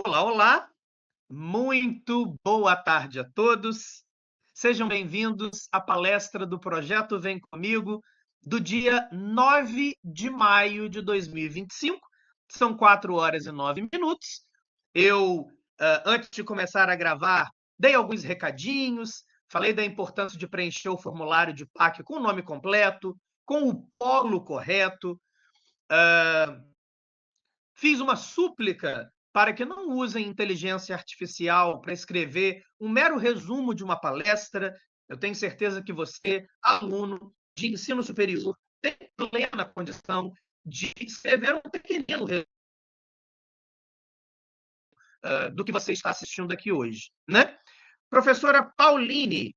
Olá, olá, muito boa tarde a todos. Sejam bem-vindos à palestra do Projeto Vem Comigo, do dia 9 de maio de 2025. São 4h09. Eu, antes de começar a gravar, dei alguns recadinhos, falei da importância de preencher o formulário de PAC com o nome completo, com o polo correto, fiz uma súplica para que não usem inteligência artificial para escrever um mero resumo de uma palestra. Eu tenho certeza que você, aluno de ensino superior, tem plena condição de escrever um pequenino resumo do que você está assistindo aqui hoje, né? Professora Pauline,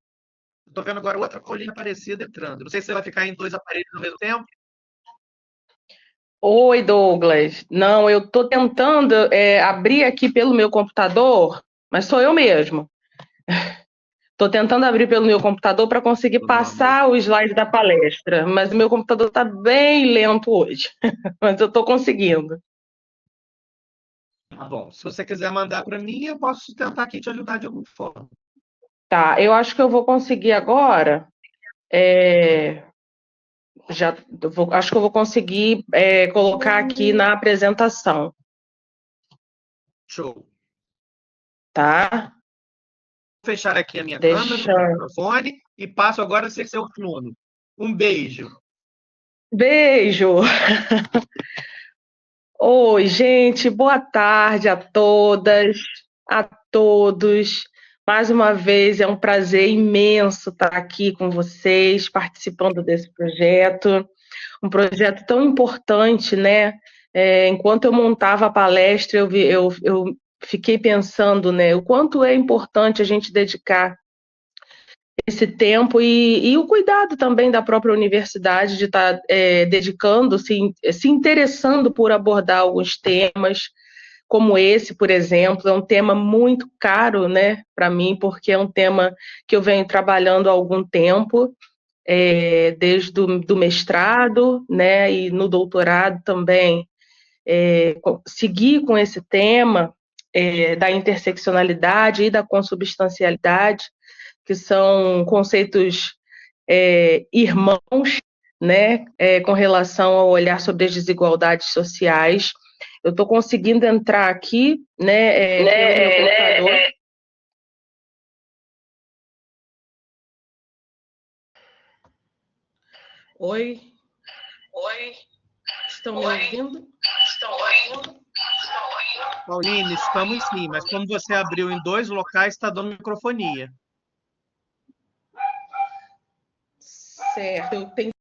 estou vendo agora outra Pauline aparecida entrando. Não sei se você vai ficar em dois aparelhos ao mesmo tempo. Oi, Douglas. Não, eu estou tentando abrir aqui pelo meu computador, mas sou eu mesmo. Estou tentando abrir pelo meu computador para conseguir Meu amor. passar o slide da palestra, mas o meu computador está bem lento hoje. Mas eu estou conseguindo. Tá bom. Se você quiser mandar para mim, eu posso tentar aqui te ajudar de alguma forma. Tá, eu acho que eu vou conseguir agora. é, acho que eu vou conseguir colocar aqui na apresentação, Show. tá? Vou fechar aqui a minha câmera, o Deixa. meu microfone e passo agora a ser seu aluno. Um beijo. Beijo! Oi, gente, boa tarde a todas, a todos. Mais uma vez é um prazer imenso estar aqui com vocês, participando desse projeto, um projeto tão importante, né? Enquanto eu montava a palestra, eu fiquei pensando, né, o quanto é importante a gente dedicar esse tempo e o cuidado também da própria universidade de estar dedicando, se interessando por abordar alguns temas, como esse, por exemplo, é um tema muito caro, né, para mim, porque é um tema que eu venho trabalhando há algum tempo, desde do mestrado, né, e no doutorado também, seguir com esse tema da interseccionalidade e da consubstancialidade, que são conceitos irmãos, né, com relação ao olhar sobre as desigualdades sociais. Eu estou conseguindo entrar aqui, né, pelo meu computador. Oi, Oi, estão me oi, ouvindo? estão ouvindo? Pauline, estamos sim, mas como você abriu em dois locais, está dando microfonia. Certo, eu tenho.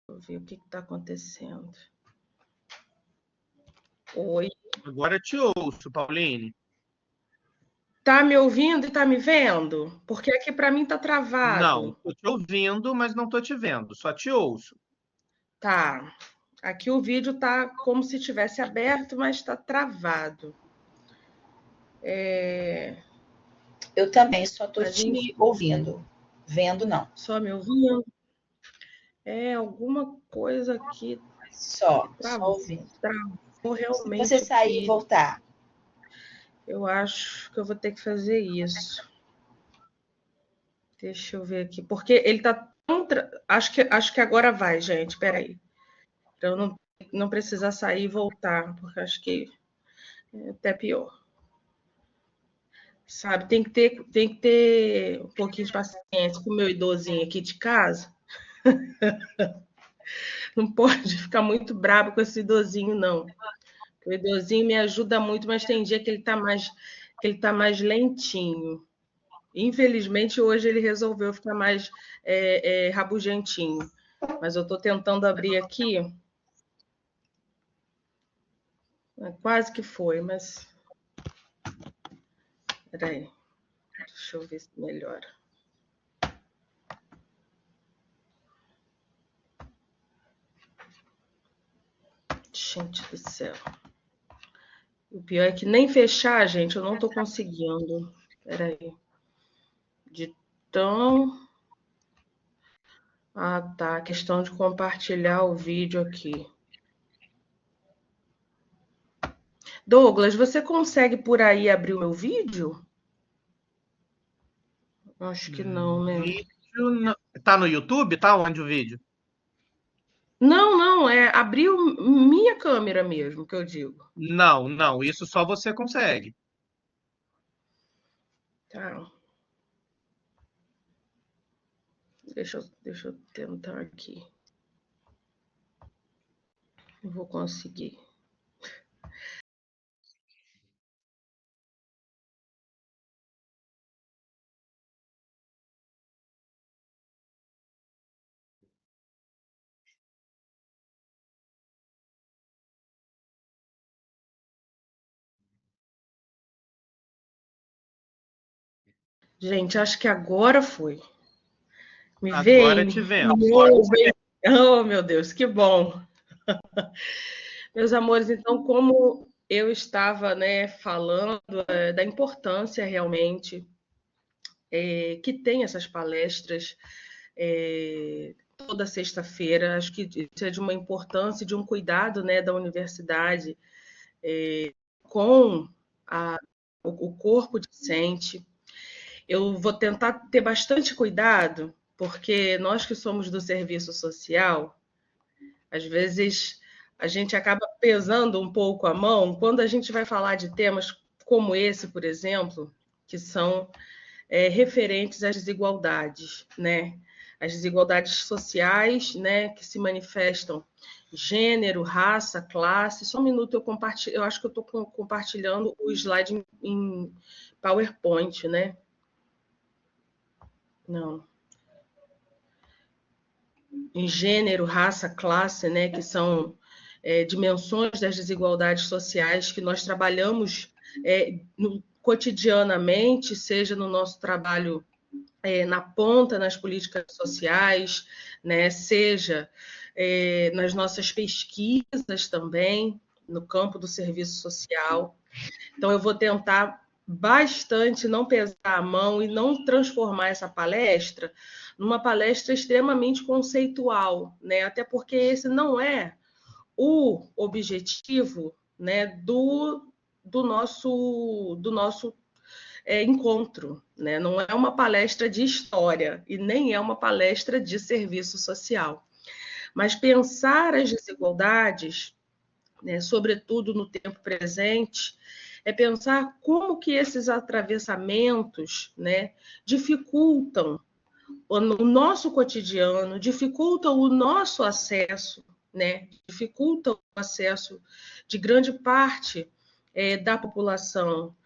Vou ver o que está acontecendo. Oi. Agora te ouço, Pauline. Tá me ouvindo e tá me vendo? Porque aqui para mim tá Não, travado. estou te ouvindo, mas não estou te vendo, só te ouço. Tá. Aqui o vídeo tá como se tivesse aberto, mas está travado. Eu também só estou A gente te ouvindo, vendo não. só me ouvindo. Alguma coisa aqui Só travou, ouvindo. travou Se você realmente sair e aqui. voltar, Eu acho que eu vou ter que fazer isso. Deixa eu ver aqui, porque ele tá tão acho que agora vai, gente. Espera aí. Para eu não precisar sair e voltar, porque acho que é até pior. Sabe, tem que ter um pouquinho de paciência com o meu idosinho aqui de casa. Não pode ficar muito bravo com esse idosinho, não. O idosinho me ajuda muito, mas tem dia que ele tá mais lentinho. Infelizmente, hoje ele resolveu ficar mais rabugentinho. Mas eu estou tentando abrir aqui. Quase que foi, mas. Peraí. Deixa eu ver se melhora. Gente do céu. O pior é que nem fechar, gente, eu não tô conseguindo. Peraí. De tão... Ah, tá. Questão de compartilhar o vídeo aqui. Douglas, você consegue por aí abrir o meu vídeo? Acho que não, né? Vídeo. Tá no YouTube? Tá onde o vídeo? Não, não, é abrir minha câmera mesmo, que eu digo. Não, não, isso só você consegue. Tá. Deixa eu tentar aqui. Não vou conseguir. Gente, acho que agora foi. Me Agora veem? te Me vendo. ouvem? Oh, meu Deus, que bom. Meus amores, então, como eu estava, né, falando da importância realmente que tem essas palestras toda sexta-feira, acho que isso é de uma importância e de um cuidado, né, da universidade com o corpo docente. Eu vou tentar ter bastante cuidado, porque nós que somos do serviço social, às vezes a gente acaba pesando um pouco a mão quando a gente vai falar de temas como esse, por exemplo, que são referentes às desigualdades, né? As desigualdades sociais, né, que se manifestam gênero, raça, classe. Só um minuto eu compartilho, eu acho que eu estou compartilhando o slide em PowerPoint, né? Não. Em gênero, raça, classe, né, que são dimensões das desigualdades sociais que nós trabalhamos cotidianamente, seja no nosso trabalho na ponta, nas políticas sociais, né, seja nas nossas pesquisas também, no campo do serviço social. Então, eu vou tentar bastante não pesar a mão e não transformar essa palestra numa palestra extremamente conceitual, né? Até porque esse não é o objetivo, né, do nosso encontro, né? Não é uma palestra de história e nem é uma palestra de serviço social. Mas pensar as desigualdades, né, sobretudo no tempo presente, é pensar como que esses atravessamentos, né, dificultam o nosso cotidiano, dificultam o nosso acesso, né, dificultam o acesso de grande parte da população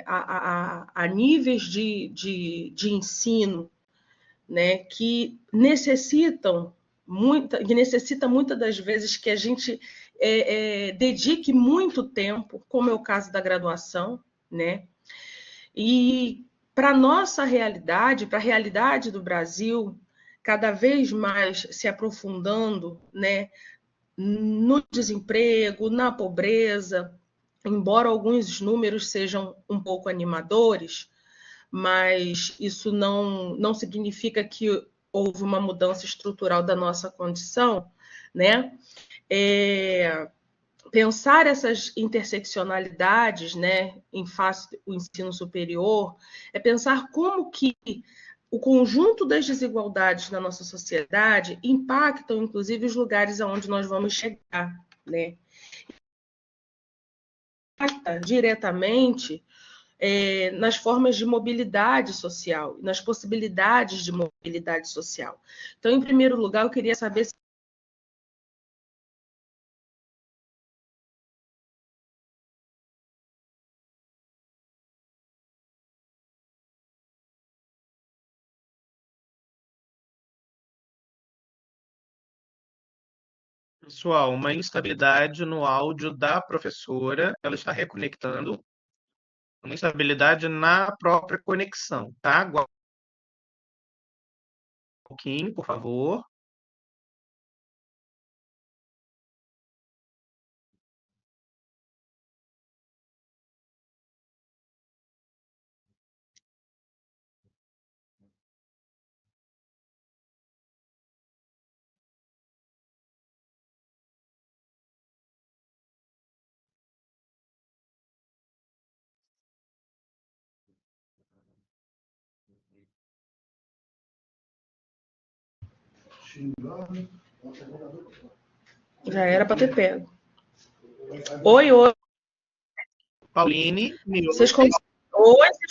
a níveis de ensino, né, que necessita muitas das vezes que a gente dedique muito tempo, como é o caso da graduação, né? E para a nossa realidade, para a realidade do Brasil, cada vez mais se aprofundando, né, no desemprego, na pobreza, embora alguns números sejam um pouco animadores, mas isso não significa que houve uma mudança estrutural da nossa condição, né? Pensar essas interseccionalidades, né, em face do ensino superior, é pensar como que o conjunto das desigualdades na nossa sociedade impactam, inclusive, os lugares aonde nós vamos chegar, né? Impacta diretamente nas formas de mobilidade social, nas possibilidades de mobilidade social. Então, em primeiro lugar, eu queria saber se Pessoal, uma instabilidade no áudio da professora, ela está reconectando, uma instabilidade na própria conexão, tá? Aguarde um pouquinho, por favor. Já era para ter pego. Oi, oi. Pauline, me ouve? Vocês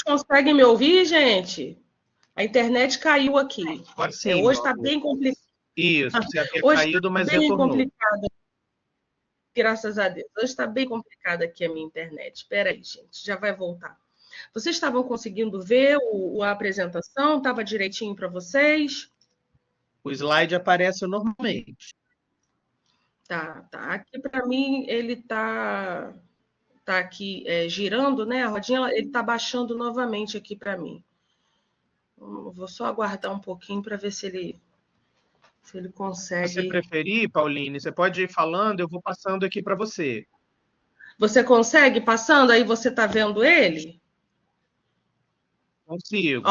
conseguem me ouvir, gente? A internet caiu aqui. Agora sim, Hoje está meu amor. bem complicado. Isso, você havia Hoje caído, está mas bem retornou. complicado. Graças a Deus. Hoje está bem complicada aqui a minha internet. Espera aí, gente. Já vai voltar. Vocês estavam conseguindo ver a apresentação? Estava direitinho para vocês? O slide aparece normalmente. Tá. Aqui para mim ele tá aqui girando, né? A rodinha, ele tá baixando novamente aqui para mim. Vou só aguardar um pouquinho para ver se ele Se consegue. você preferir, Pauline, você pode ir falando, eu vou passando aqui para você. Você consegue passando? Aí você está vendo ele? Consigo.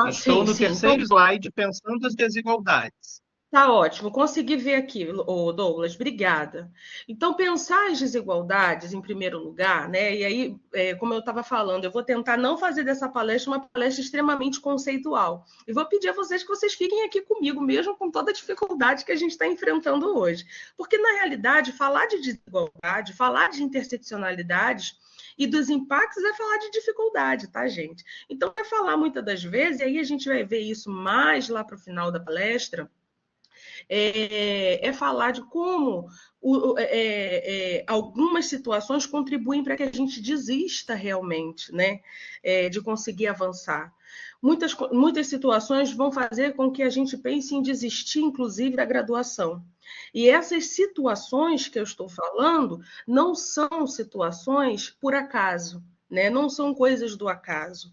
sim. Estou no terceiro slide, pensando as desigualdades. Tá ótimo, consegui ver aqui, Douglas, obrigada. Então, pensar as desigualdades em primeiro lugar, né? E aí, como eu estava falando, eu vou tentar não fazer dessa palestra uma palestra extremamente conceitual. E vou pedir a vocês que vocês fiquem aqui comigo, mesmo com toda a dificuldade que a gente está enfrentando hoje. Porque, na realidade, falar de desigualdade, falar de interseccionalidades e dos impactos é falar de dificuldade, tá, gente? Então, é falar muitas das vezes, e aí a gente vai ver isso mais lá para o final da palestra, é falar de como algumas situações contribuem para que a gente desista realmente, né, de conseguir avançar. Muitas situações vão fazer com que a gente pense em desistir, inclusive, da graduação. E essas situações que eu estou falando não são situações por acaso, né? Não são coisas do acaso.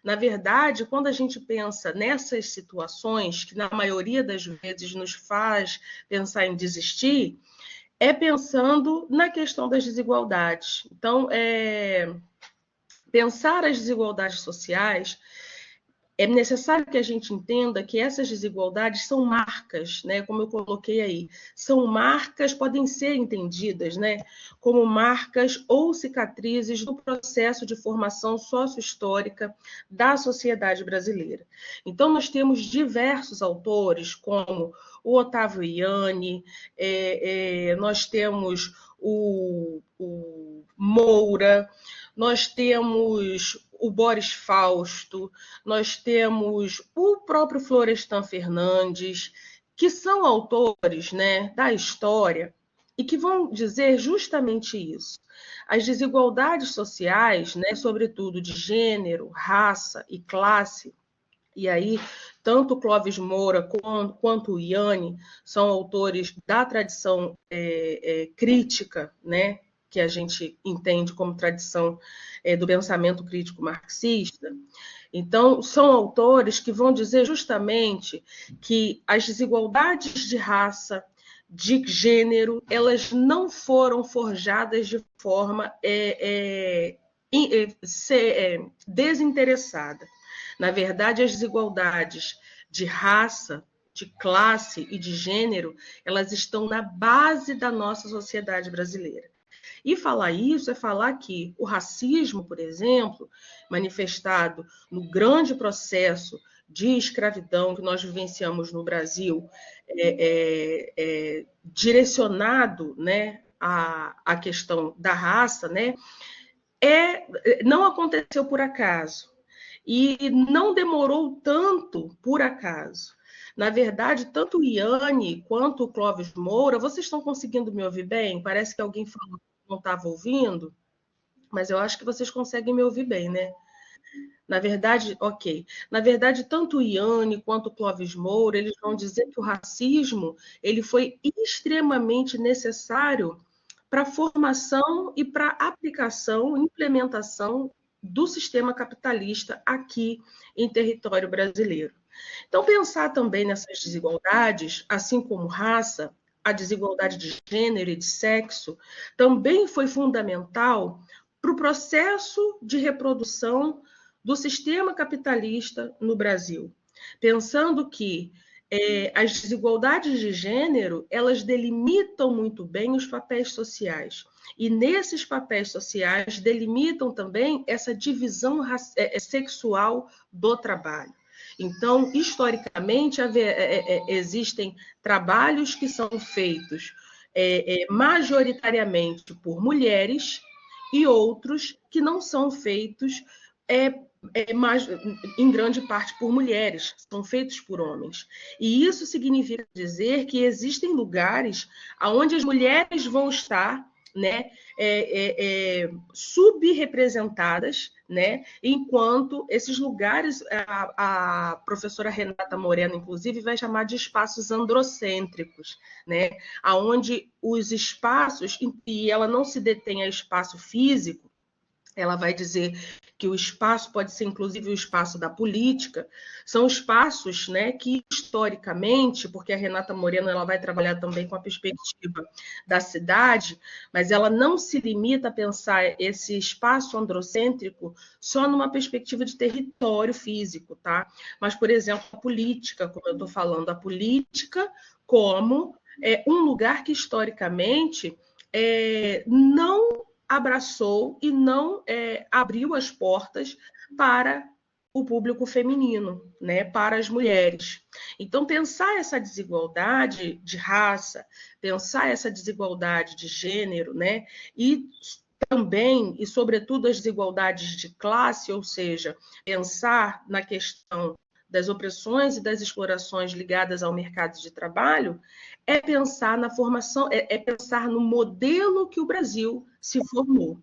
Na verdade, quando a gente pensa nessas situações, que na maioria das vezes nos faz pensar em desistir, é pensando na questão das desigualdades. Então, pensar as desigualdades sociais, é necessário que a gente entenda que essas desigualdades são marcas, né? Como eu coloquei aí, são marcas, podem ser entendidas, né? Como marcas ou cicatrizes do processo de formação sociohistórica da sociedade brasileira. Então, nós temos diversos autores, como o Otávio Ianni, nós temos o Moura, nós temos o Boris Fausto, nós temos o próprio Florestan Fernandes, que são autores, né, da história e que vão dizer justamente isso. As desigualdades sociais, né, sobretudo de gênero, raça e classe, e aí tanto Clóvis Moura quanto o Ianni são autores da tradição crítica, né, que a gente entende como tradição do pensamento crítico marxista. Então, são autores que vão dizer justamente que as desigualdades de raça, de gênero, elas não foram forjadas de forma desinteressada. Na verdade, as desigualdades de raça, de classe e de gênero, elas estão na base da nossa sociedade brasileira. E falar isso é falar que o racismo, por exemplo, manifestado no grande processo de escravidão que nós vivenciamos no Brasil, direcionado, né, à questão da raça, né, não aconteceu por acaso. E não demorou tanto por acaso. Na verdade, tanto o Ianni quanto o Clóvis Moura, vocês estão conseguindo me ouvir bem? Parece que alguém falou que não estava ouvindo, mas eu acho que vocês conseguem me ouvir bem, né? Na verdade, ok. Na verdade, tanto o Ianni quanto o Clóvis Moura, eles vão dizer que o racismo ele foi extremamente necessário para a formação e para a aplicação, implementação do sistema capitalista aqui em território brasileiro. Então, pensar também nessas desigualdades, assim como raça, a desigualdade de gênero e de sexo, também foi fundamental para o processo de reprodução do sistema capitalista no Brasil. Pensando que as desigualdades de gênero, elas delimitam muito bem os papéis sociais. E nesses papéis sociais delimitam também essa divisão sexual do trabalho. Então, historicamente, existem trabalhos que são feitos majoritariamente por mulheres e outros que não são feitos em grande parte por mulheres, são feitos por homens. E isso significa dizer que existem lugares onde as mulheres vão estar, né, subrepresentadas, né, enquanto esses lugares, a professora Renata Moreno, inclusive, vai chamar de espaços androcêntricos, né, onde os espaços, e ela não se detém a espaço físico, ela vai dizer que o espaço pode ser, inclusive, o espaço da política, são espaços, né, que, historicamente, porque a Renata Moreno ela vai trabalhar também com a perspectiva da cidade, mas ela não se limita a pensar esse espaço androcêntrico só numa perspectiva de território físico, tá? Mas, por exemplo, a política, como eu estou falando, a política como um lugar que, historicamente, não abraçou e não abriu as portas para o público feminino, né, para as mulheres. Então, pensar essa desigualdade de raça, pensar essa desigualdade de gênero, né, e também, e sobretudo, as desigualdades de classe, ou seja, pensar na questão das opressões e das explorações ligadas ao mercado de trabalho, é pensar na formação, pensar no modelo que o Brasil se formou,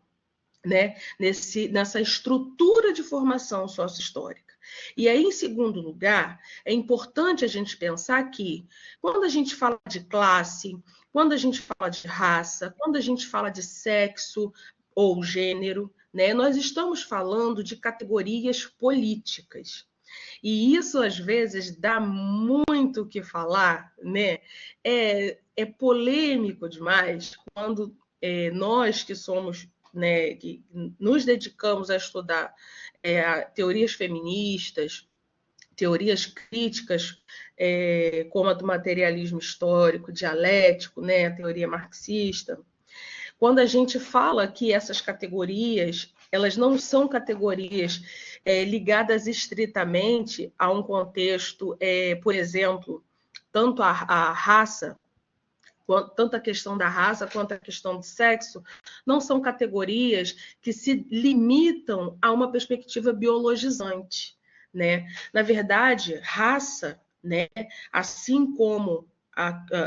né? Nessa estrutura de formação sócio-histórica. E aí, em segundo lugar, é importante a gente pensar que, quando a gente fala de classe, quando a gente fala de raça, quando a gente fala de sexo ou gênero, né, nós estamos falando de categorias políticas. E isso, às vezes, dá muito o que falar, né? É polêmico demais quando nós que somos, né, que nos dedicamos a estudar teorias feministas, teorias críticas, como a do materialismo histórico, dialético, né, a teoria marxista, quando a gente fala que essas categorias, elas não são categorias ligadas estritamente a um contexto, por exemplo, tanto a raça, tanto a questão da raça quanto a questão do sexo, não são categorias que se limitam a uma perspectiva biologizante, né? Na verdade, raça, né, assim como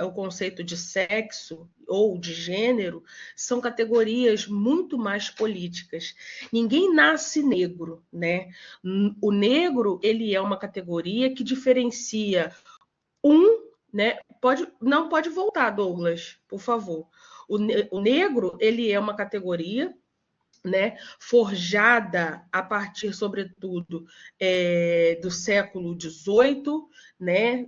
o conceito de sexo ou de gênero, são categorias muito mais políticas. Ninguém nasce negro, né? O negro, ele é uma categoria que diferencia né? Não pode voltar, Douglas, por favor. O negro, ele é uma categoria, né, forjada a partir, sobretudo, do século XVIII, né,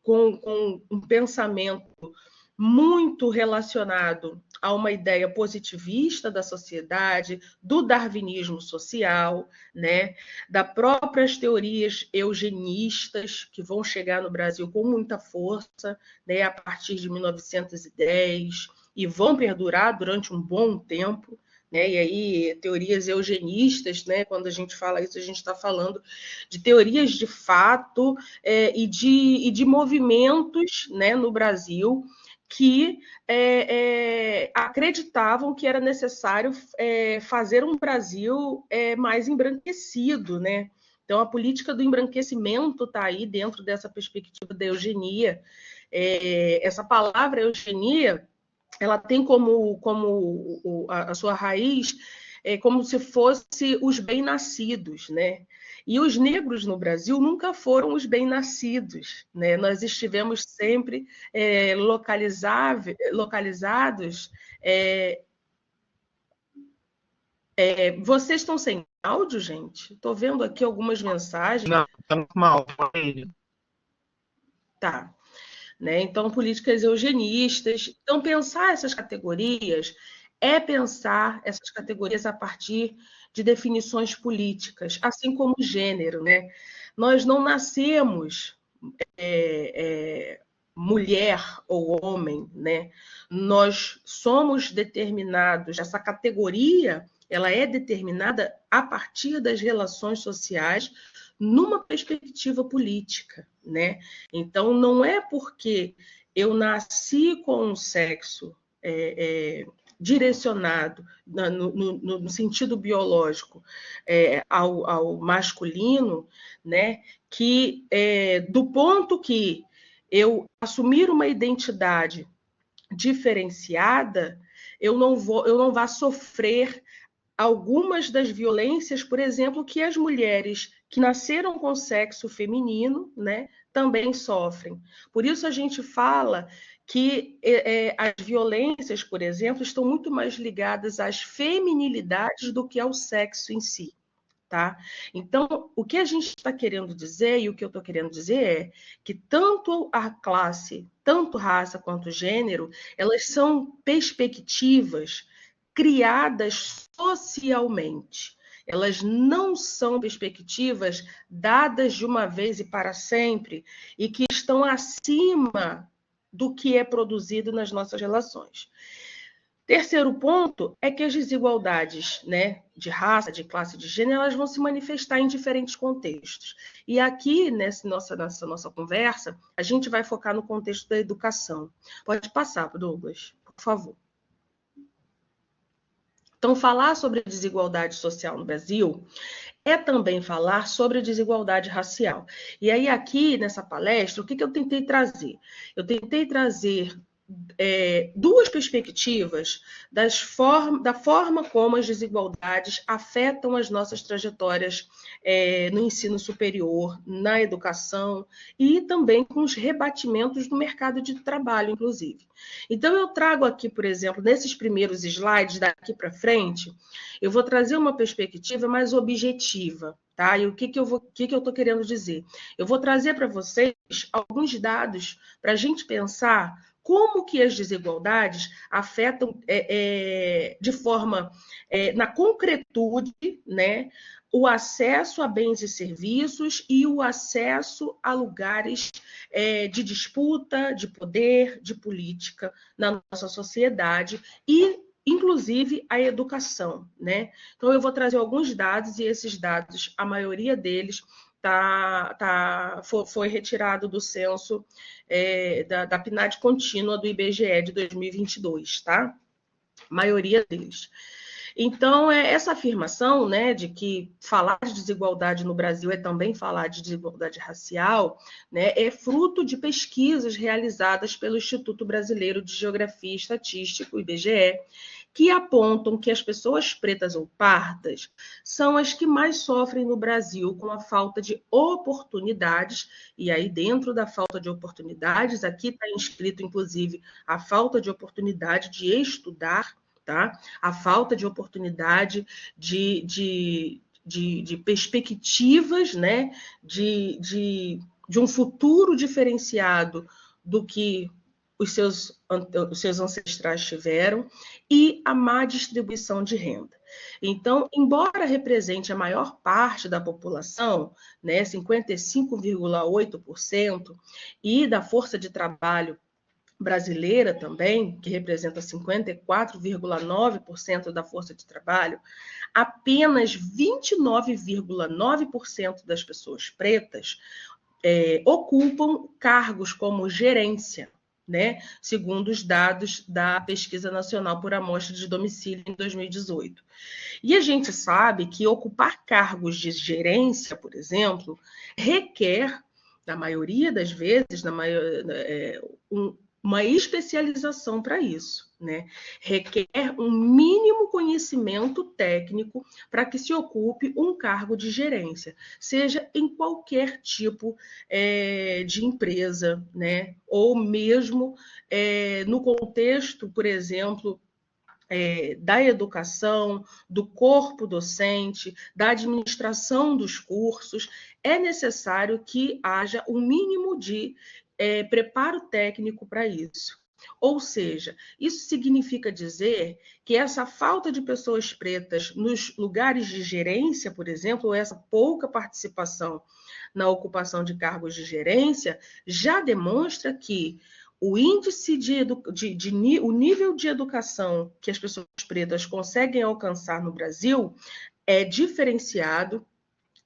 com um pensamento muito relacionado a uma ideia positivista da sociedade, do darwinismo social, né, das próprias teorias eugenistas que vão chegar no Brasil com muita força, né, a partir de 1910 e vão perdurar durante um bom tempo. Né? E aí, teorias eugenistas, né? Quando a gente fala isso, a gente está falando de teorias de fato e de movimentos, né, no Brasil que acreditavam que era necessário fazer um Brasil mais embranquecido, né? Então, a política do embranquecimento está aí dentro dessa perspectiva da eugenia. Essa palavra eugenia, ela tem como a sua raiz como se fosse os bem-nascidos, né? E os negros no Brasil nunca foram os bem-nascidos, né? Nós estivemos sempre localizados. Vocês estão sem áudio, gente? Estou vendo aqui algumas mensagens. Não, estamos mal. Tá. Né? Então, políticas eugenistas. Então, pensar essas categorias é pensar essas categorias a partir de definições políticas, assim como o gênero. Né? Nós não nascemos mulher ou homem, né? Nós somos determinados, essa categoria ela é determinada a partir das relações sociais numa perspectiva política, né? Então, não é porque eu nasci com um sexo direcionado no sentido biológico ao masculino, né, que do ponto que eu assumir uma identidade diferenciada, eu não vá sofrer algumas das violências, por exemplo, que as mulheres que nasceram com sexo feminino, né, também sofrem. Por isso a gente fala que as violências, por exemplo, estão muito mais ligadas às feminilidades do que ao sexo em si. Tá? Então, o que a gente está querendo dizer, e o que eu estou querendo dizer é que tanto a classe, tanto raça quanto gênero, elas são perspectivas criadas socialmente. Elas não são perspectivas dadas de uma vez e para sempre e que estão acima do que é produzido nas nossas relações. Terceiro ponto é que as desigualdades, né, de raça, de classe, de gênero, elas vão se manifestar em diferentes contextos. E aqui, nessa nossa conversa, a gente vai focar no contexto da educação. Pode passar, Douglas, por favor. Então, falar sobre desigualdade social no Brasil é também falar sobre desigualdade racial. E aí, aqui, nessa palestra, o que eu tentei trazer? Eu tentei trazer duas perspectivas da forma como as desigualdades afetam as nossas trajetórias no ensino superior, na educação e também com os rebatimentos no mercado de trabalho, inclusive. Então, eu trago aqui, por exemplo, nesses primeiros slides, daqui para frente, eu vou trazer uma perspectiva mais objetiva. Tá? E o que eu estou querendo dizer? Eu vou trazer para vocês alguns dados para a gente pensar como que as desigualdades afetam de forma, na concretude, né, o acesso a bens e serviços e o acesso a lugares de disputa, de poder, de política na nossa sociedade e, inclusive, a educação, né? Então, eu vou trazer alguns dados e esses dados, a maioria deles, foi retirado do censo da PNAD contínua do IBGE de 2022, tá? A maioria deles. Então, essa afirmação, né, de que falar de desigualdade no Brasil é também falar de desigualdade racial, né, é fruto de pesquisas realizadas pelo Instituto Brasileiro de Geografia e Estatística, o IBGE, que apontam que as pessoas pretas ou pardas são as que mais sofrem no Brasil com a falta de oportunidades, e aí dentro da falta de oportunidades, aqui está inscrito, inclusive, a falta de oportunidade de estudar, tá? A falta de oportunidade de perspectivas, né? de um futuro diferenciado do que os seus ancestrais tiveram, e a má distribuição de renda. Então, embora represente a maior parte da população, né, 55,8%, e da força de trabalho brasileira também, que representa 54,9% da força de trabalho, apenas 29,9% das pessoas pretas ocupam cargos como gerência, né, segundo os dados da Pesquisa Nacional por Amostra de Domicílio em 2018. E a gente sabe que ocupar cargos de gerência, por exemplo, requer, na maioria das vezes, uma especialização para isso, né? Requer um mínimo conhecimento técnico para que se ocupe um cargo de gerência, seja em qualquer tipo de empresa, né? Ou mesmo no contexto, por exemplo, da educação, do corpo docente, da administração dos cursos, é necessário que haja um mínimo de preparo técnico para isso. Ou seja, isso significa dizer que essa falta de pessoas pretas nos lugares de gerência, por exemplo, ou essa pouca participação na ocupação de cargos de gerência, já demonstra que o índice o nível de educação que as pessoas pretas conseguem alcançar no Brasil é diferenciado,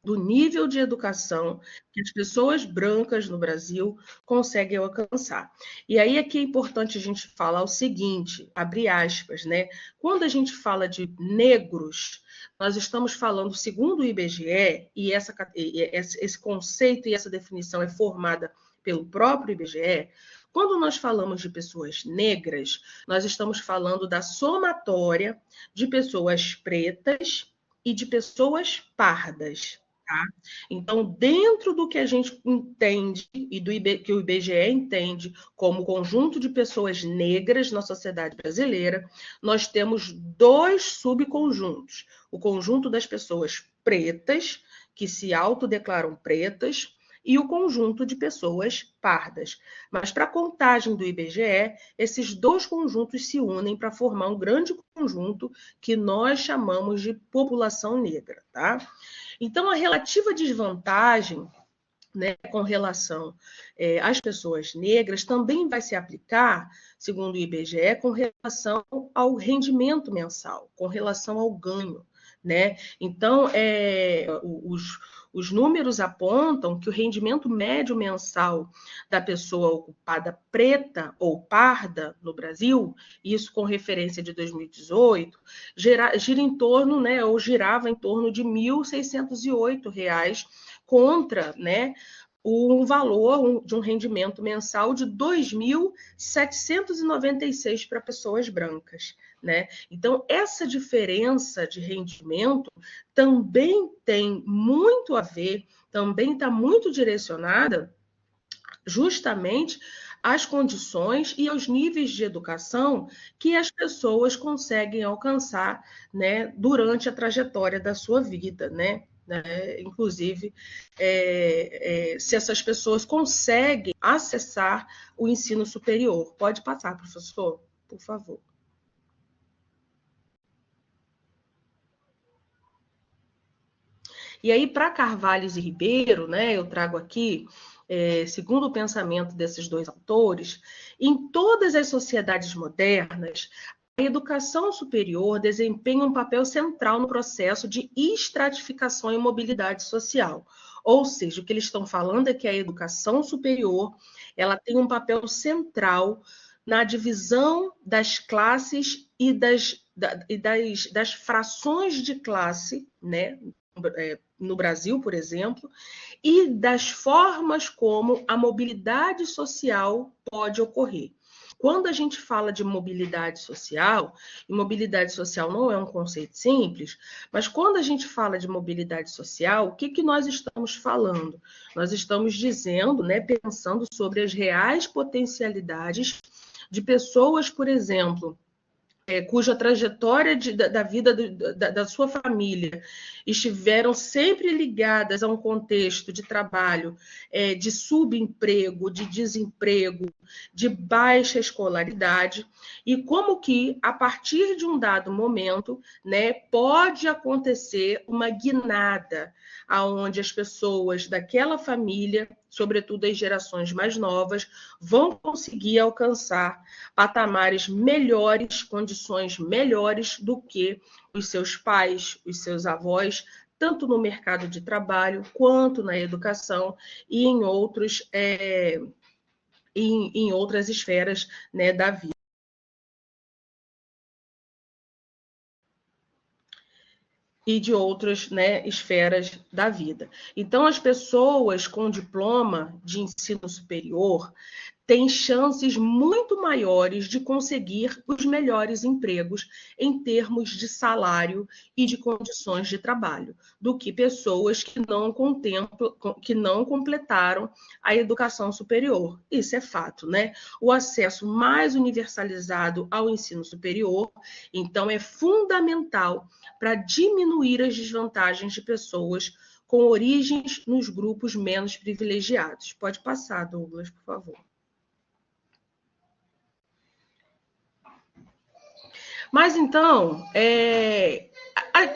do nível de educação que as pessoas brancas no Brasil conseguem alcançar. E aí aqui é importante a gente falar o seguinte, abre aspas, né? Quando a gente fala de negros, nós estamos falando, segundo o IBGE, e esse conceito e essa definição é formada pelo próprio IBGE, quando nós falamos de pessoas negras, nós estamos falando da somatória de pessoas pretas e de pessoas pardas. Tá? Então, dentro do que a gente entende e que o IBGE entende como conjunto de pessoas negras na sociedade brasileira, nós temos dois subconjuntos. O conjunto das pessoas pretas, que se autodeclaram pretas, e o conjunto de pessoas pardas. Mas, para a contagem do IBGE, esses dois conjuntos se unem para formar um grande conjunto que nós chamamos de população negra. Tá? Então, a relativa desvantagem, né, com relação às pessoas negras também vai se aplicar, segundo o IBGE, com relação ao rendimento mensal, com relação ao ganho. Né? Então, os números apontam que o rendimento médio mensal da pessoa ocupada preta ou parda no Brasil, isso com referência de 2018, gira em torno, né, ou girava em torno de R$ 1.608, contra, né, um valor de um rendimento mensal de R$ 2.796 para pessoas brancas. Né? Então, essa diferença de rendimento também tem muito a ver, também está muito direcionada justamente às condições e aos níveis de educação que as pessoas conseguem alcançar, né, durante a trajetória da sua vida, né? Inclusive, se essas pessoas conseguem acessar o ensino superior. Pode passar, professor, por favor. E aí, para Carvalho e Ribeiro, né, eu trago aqui, segundo o pensamento desses dois autores, em todas as sociedades modernas, a educação superior desempenha um papel central no processo de estratificação e mobilidade social. Ou seja, o que eles estão falando é que a educação superior ela tem um papel central na divisão das classes e das frações de classe, né, no Brasil, por exemplo, e das formas como a mobilidade social pode ocorrer. Quando a gente fala de mobilidade social, e mobilidade social não é um conceito simples, mas quando a gente fala de mobilidade social, o que nós estamos falando? Nós estamos dizendo, né, pensando sobre as reais potencialidades de pessoas, por exemplo, cuja trajetória da vida da sua família estiveram sempre ligadas a um contexto de trabalho, de subemprego, de desemprego, de baixa escolaridade, e como que, a partir de um dado momento, né, pode acontecer uma guinada, aonde as pessoas daquela família, sobretudo as gerações mais novas, vão conseguir alcançar patamares melhores, condições melhores do que os seus pais, os seus avós, tanto no mercado de trabalho quanto na educação e em outras esferas, né, da vida. E de outras, né, esferas da vida. Então, as pessoas com diploma de ensino superior têm chances muito maiores de conseguir os melhores empregos em termos de salário e de condições de trabalho, do que pessoas que não completaram a educação superior. Isso é fato, né? O acesso mais universalizado ao ensino superior, então, é fundamental para diminuir as desvantagens de pessoas com origens nos grupos menos privilegiados. Pode passar, Douglas, por favor. Mas então,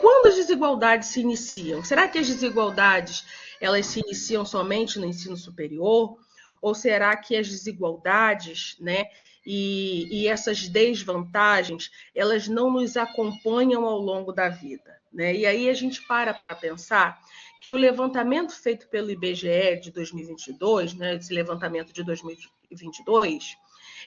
quando as desigualdades se iniciam? Será que as desigualdades elas se iniciam somente no ensino superior? Ou será que as desigualdades, né, e essas desvantagens, elas não nos acompanham ao longo da vida? Né? E aí a gente para pensar o levantamento feito pelo IBGE de 2022, né, esse levantamento de 2022,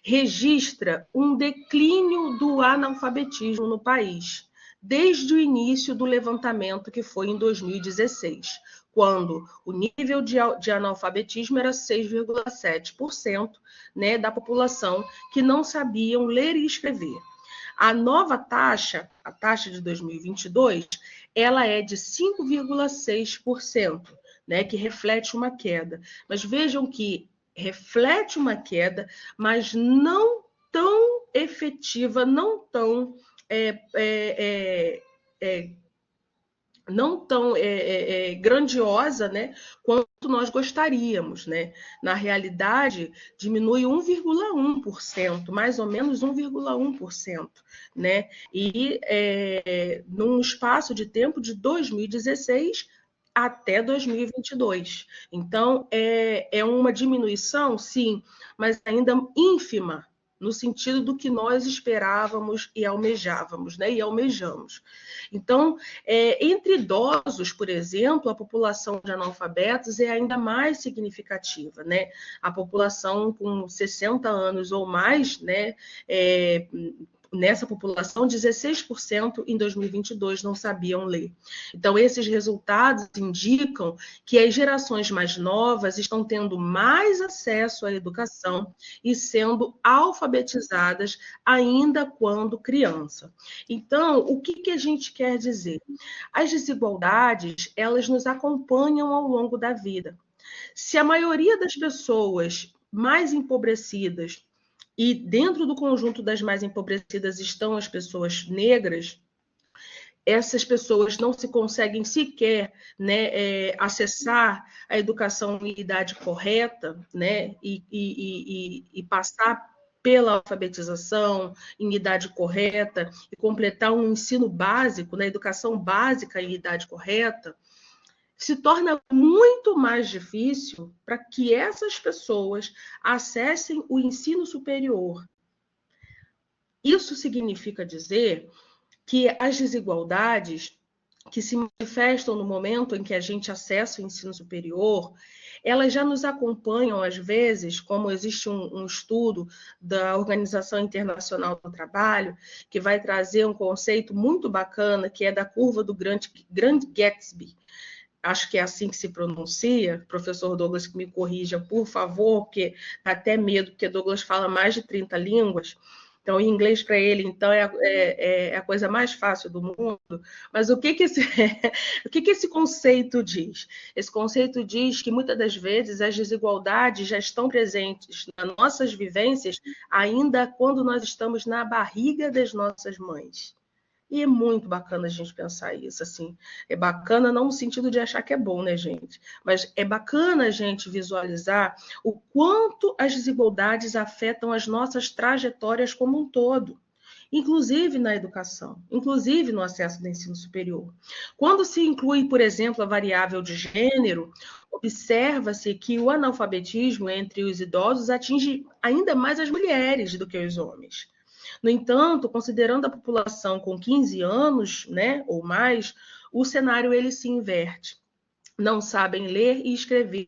registra um declínio do analfabetismo no país, desde o início do levantamento, que foi em 2016, quando o nível de analfabetismo era 6,7%, né, da população que não sabiam ler e escrever. A nova taxa, a taxa de 2022, ela é de 5,6%, né, que reflete uma queda. Mas vejam que reflete uma queda, mas não tão efetiva, não tão grandiosa, né, quanto nós gostaríamos, né? Na realidade, diminui 1,1%, mais ou menos 1,1%, né? E num espaço de tempo de 2016 até 2022. Então, é uma diminuição, sim, mas ainda ínfima, no sentido do que nós esperávamos e almejávamos, né? E almejamos. Então, entre idosos, por exemplo, a população de analfabetos é ainda mais significativa, né? A população com 60 anos ou mais, né? Nessa população, 16% em 2022 não sabiam ler. Então, esses resultados indicam que as gerações mais novas estão tendo mais acesso à educação e sendo alfabetizadas ainda quando criança. Então, o que a gente quer dizer? As desigualdades, elas nos acompanham ao longo da vida. Se a maioria das pessoas mais empobrecidas, e dentro do conjunto das mais empobrecidas estão as pessoas negras, essas pessoas não se conseguem sequer, né, acessar a educação em idade correta, né, e passar pela alfabetização em idade correta e completar um ensino básico, né, educação básica em idade correta, se torna muito mais difícil para que essas pessoas acessem o ensino superior. Isso significa dizer que as desigualdades que se manifestam no momento em que a gente acessa o ensino superior, elas já nos acompanham, às vezes, como existe um estudo da Organização Internacional do Trabalho, que vai trazer um conceito muito bacana, que é da curva do Grand Gatsby. Acho que é assim que se pronuncia, professor Douglas, que me corrija, por favor, porque dá até medo, porque Douglas fala mais de 30 línguas, então, em inglês para ele, então, é a coisa mais fácil do mundo. Mas o que esse conceito diz? Esse conceito diz que, muitas das vezes, as desigualdades já estão presentes nas nossas vivências, ainda quando nós estamos na barriga das nossas mães. E é muito bacana a gente pensar isso, assim. É bacana não no sentido de achar que é bom, né, gente? Mas é bacana a gente visualizar o quanto as desigualdades afetam as nossas trajetórias como um todo, inclusive na educação, inclusive no acesso ao ensino superior. Quando se inclui, por exemplo, a variável de gênero, observa-se que o analfabetismo entre os idosos atinge ainda mais as mulheres do que os homens. No entanto, considerando a população com 15 anos, né, ou mais, o cenário ele se inverte. Não sabem ler e escrever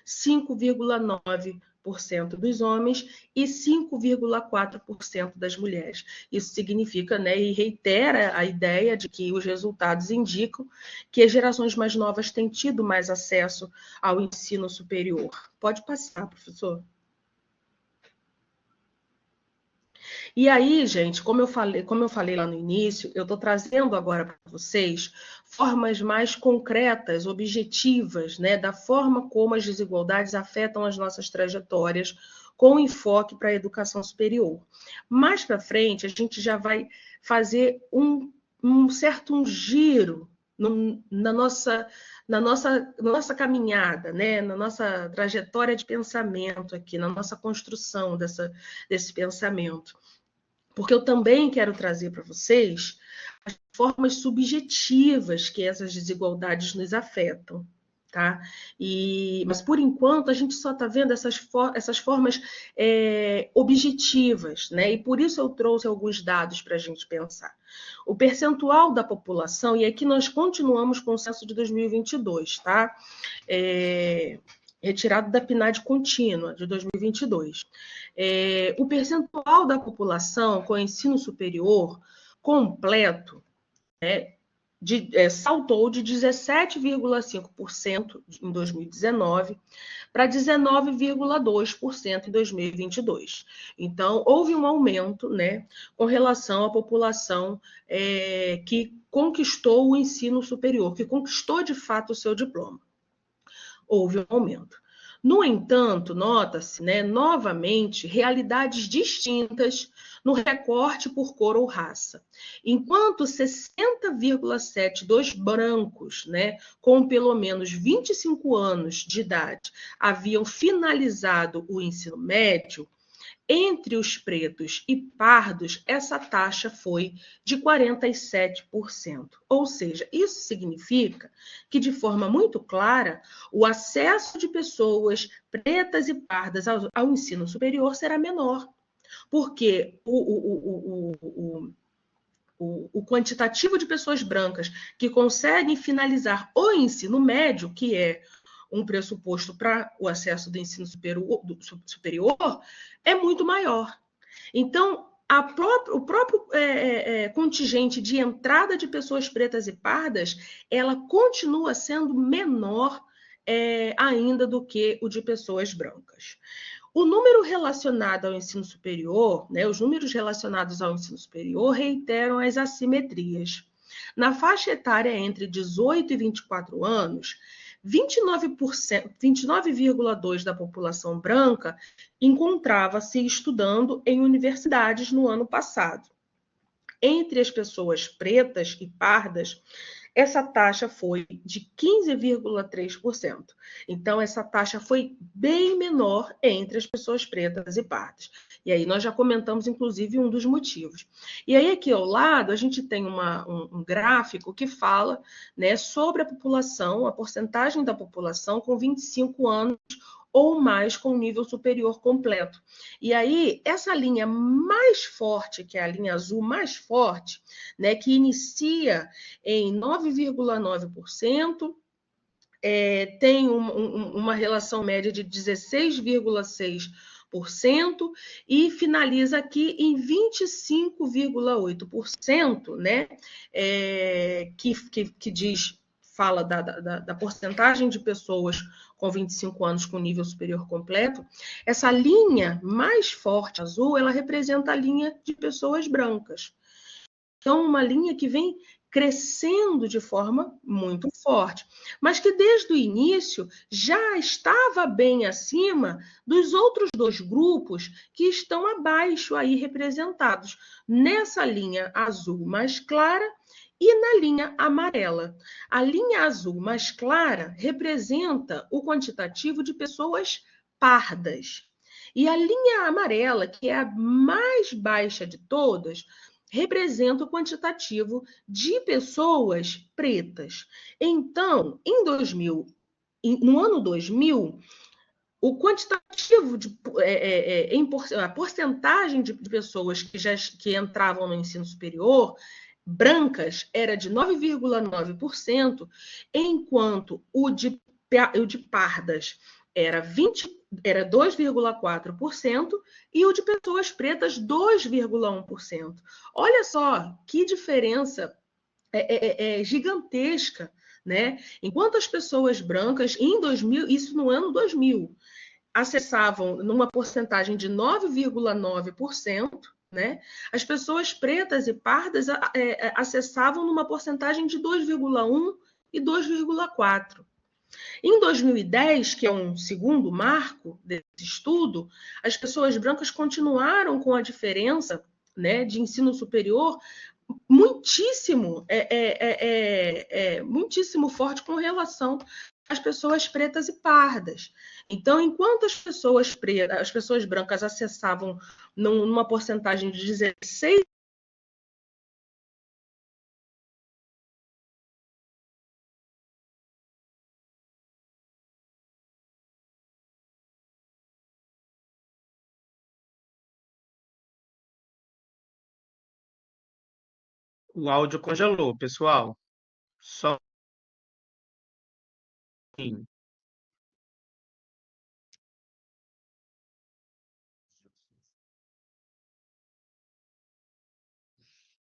5,9% dos homens e 5,4% das mulheres. Isso significa, né, e reitera a ideia de que os resultados indicam que as gerações mais novas têm tido mais acesso ao ensino superior. Pode passar, professor. E aí, gente, como eu falei lá no início, eu estou trazendo agora para vocês formas mais concretas, objetivas, né, da forma como as desigualdades afetam as nossas trajetórias, com enfoque para a educação superior. Mais para frente, a gente já vai fazer um certo giro na nossa caminhada, né? Na nossa trajetória de pensamento aqui, na nossa construção desse pensamento. Porque eu também quero trazer para vocês as formas subjetivas que essas desigualdades nos afetam, tá? Mas, por enquanto, a gente só está vendo essas formas objetivas, né? E por isso eu trouxe alguns dados para a gente pensar. O percentual da população, e aqui nós continuamos com o censo de 2022, tá? Retirado da PNAD contínua de 2022. O percentual da população com ensino superior completo, né, saltou de 17,5% em 2019 para 19,2% em 2022. Então, houve um aumento, né, com relação à população que conquistou o ensino superior, que conquistou de fato o seu diploma. Houve um aumento. No entanto, nota-se, né, novamente, realidades distintas no recorte por cor ou raça. Enquanto 60,7% dos brancos, né, com pelo menos 25 anos de idade, haviam finalizado o ensino médio, entre os pretos e pardos, essa taxa foi de 47%. Ou seja, isso significa que, de forma muito clara, o acesso de pessoas pretas e pardas ao ensino superior será menor, porque o quantitativo de pessoas brancas que conseguem finalizar o ensino médio, que é um pressuposto para o acesso do ensino superior, é muito maior. Então, o próprio contingente de entrada de pessoas pretas e pardas, ela continua sendo menor ainda do que o de pessoas brancas. O número relacionado ao ensino superior, né, os números relacionados ao ensino superior reiteram as assimetrias. Na faixa etária entre 18 e 24 anos, 29,2% da população branca encontrava-se estudando em universidades no ano passado. Entre as pessoas pretas e pardas, essa taxa foi de 15,3%. Então, essa taxa foi bem menor entre as pessoas pretas e pardas. E aí nós já comentamos, inclusive, um dos motivos. E aí, aqui ao lado, a gente tem um gráfico que fala, né, sobre a população, a porcentagem da população com 25 anos ou mais com nível superior completo. E aí, essa linha mais forte, que é a linha azul mais forte, né, que inicia em 9,9%, tem uma relação média de 16,6% e finaliza aqui em 25,8%, né, que fala da porcentagem de pessoas com 25 anos com nível superior completo. Essa linha mais forte, azul, ela representa a linha de pessoas brancas. Então, uma linha que vem crescendo de forma muito forte, mas que desde o início já estava bem acima dos outros dois grupos que estão abaixo aí representados, nessa linha azul mais clara e na linha amarela. A linha azul mais clara representa o quantitativo de pessoas pardas. E a linha amarela, que é a mais baixa de todas, representa o quantitativo de pessoas pretas. Então, no ano 2000, o quantitativo a porcentagem de pessoas que entravam no ensino superior brancas era de 9,9%, enquanto o de pardas era 2,4% e o de pessoas pretas 2,1%. Olha só que diferença gigantesca, né? Enquanto as pessoas brancas em 2000, isso no ano 2000, acessavam numa porcentagem de 9,9%, né? As pessoas pretas e pardas acessavam numa porcentagem de 2,1% e 2,4%. Em 2010, que é um segundo marco desse estudo, as pessoas brancas continuaram com a diferença, né, de ensino superior muitíssimo, muitíssimo forte com relação às pessoas pretas e pardas. Então, enquanto as pessoas brancas acessavam numa porcentagem de 16%, O áudio congelou, pessoal. Só um pouquinho.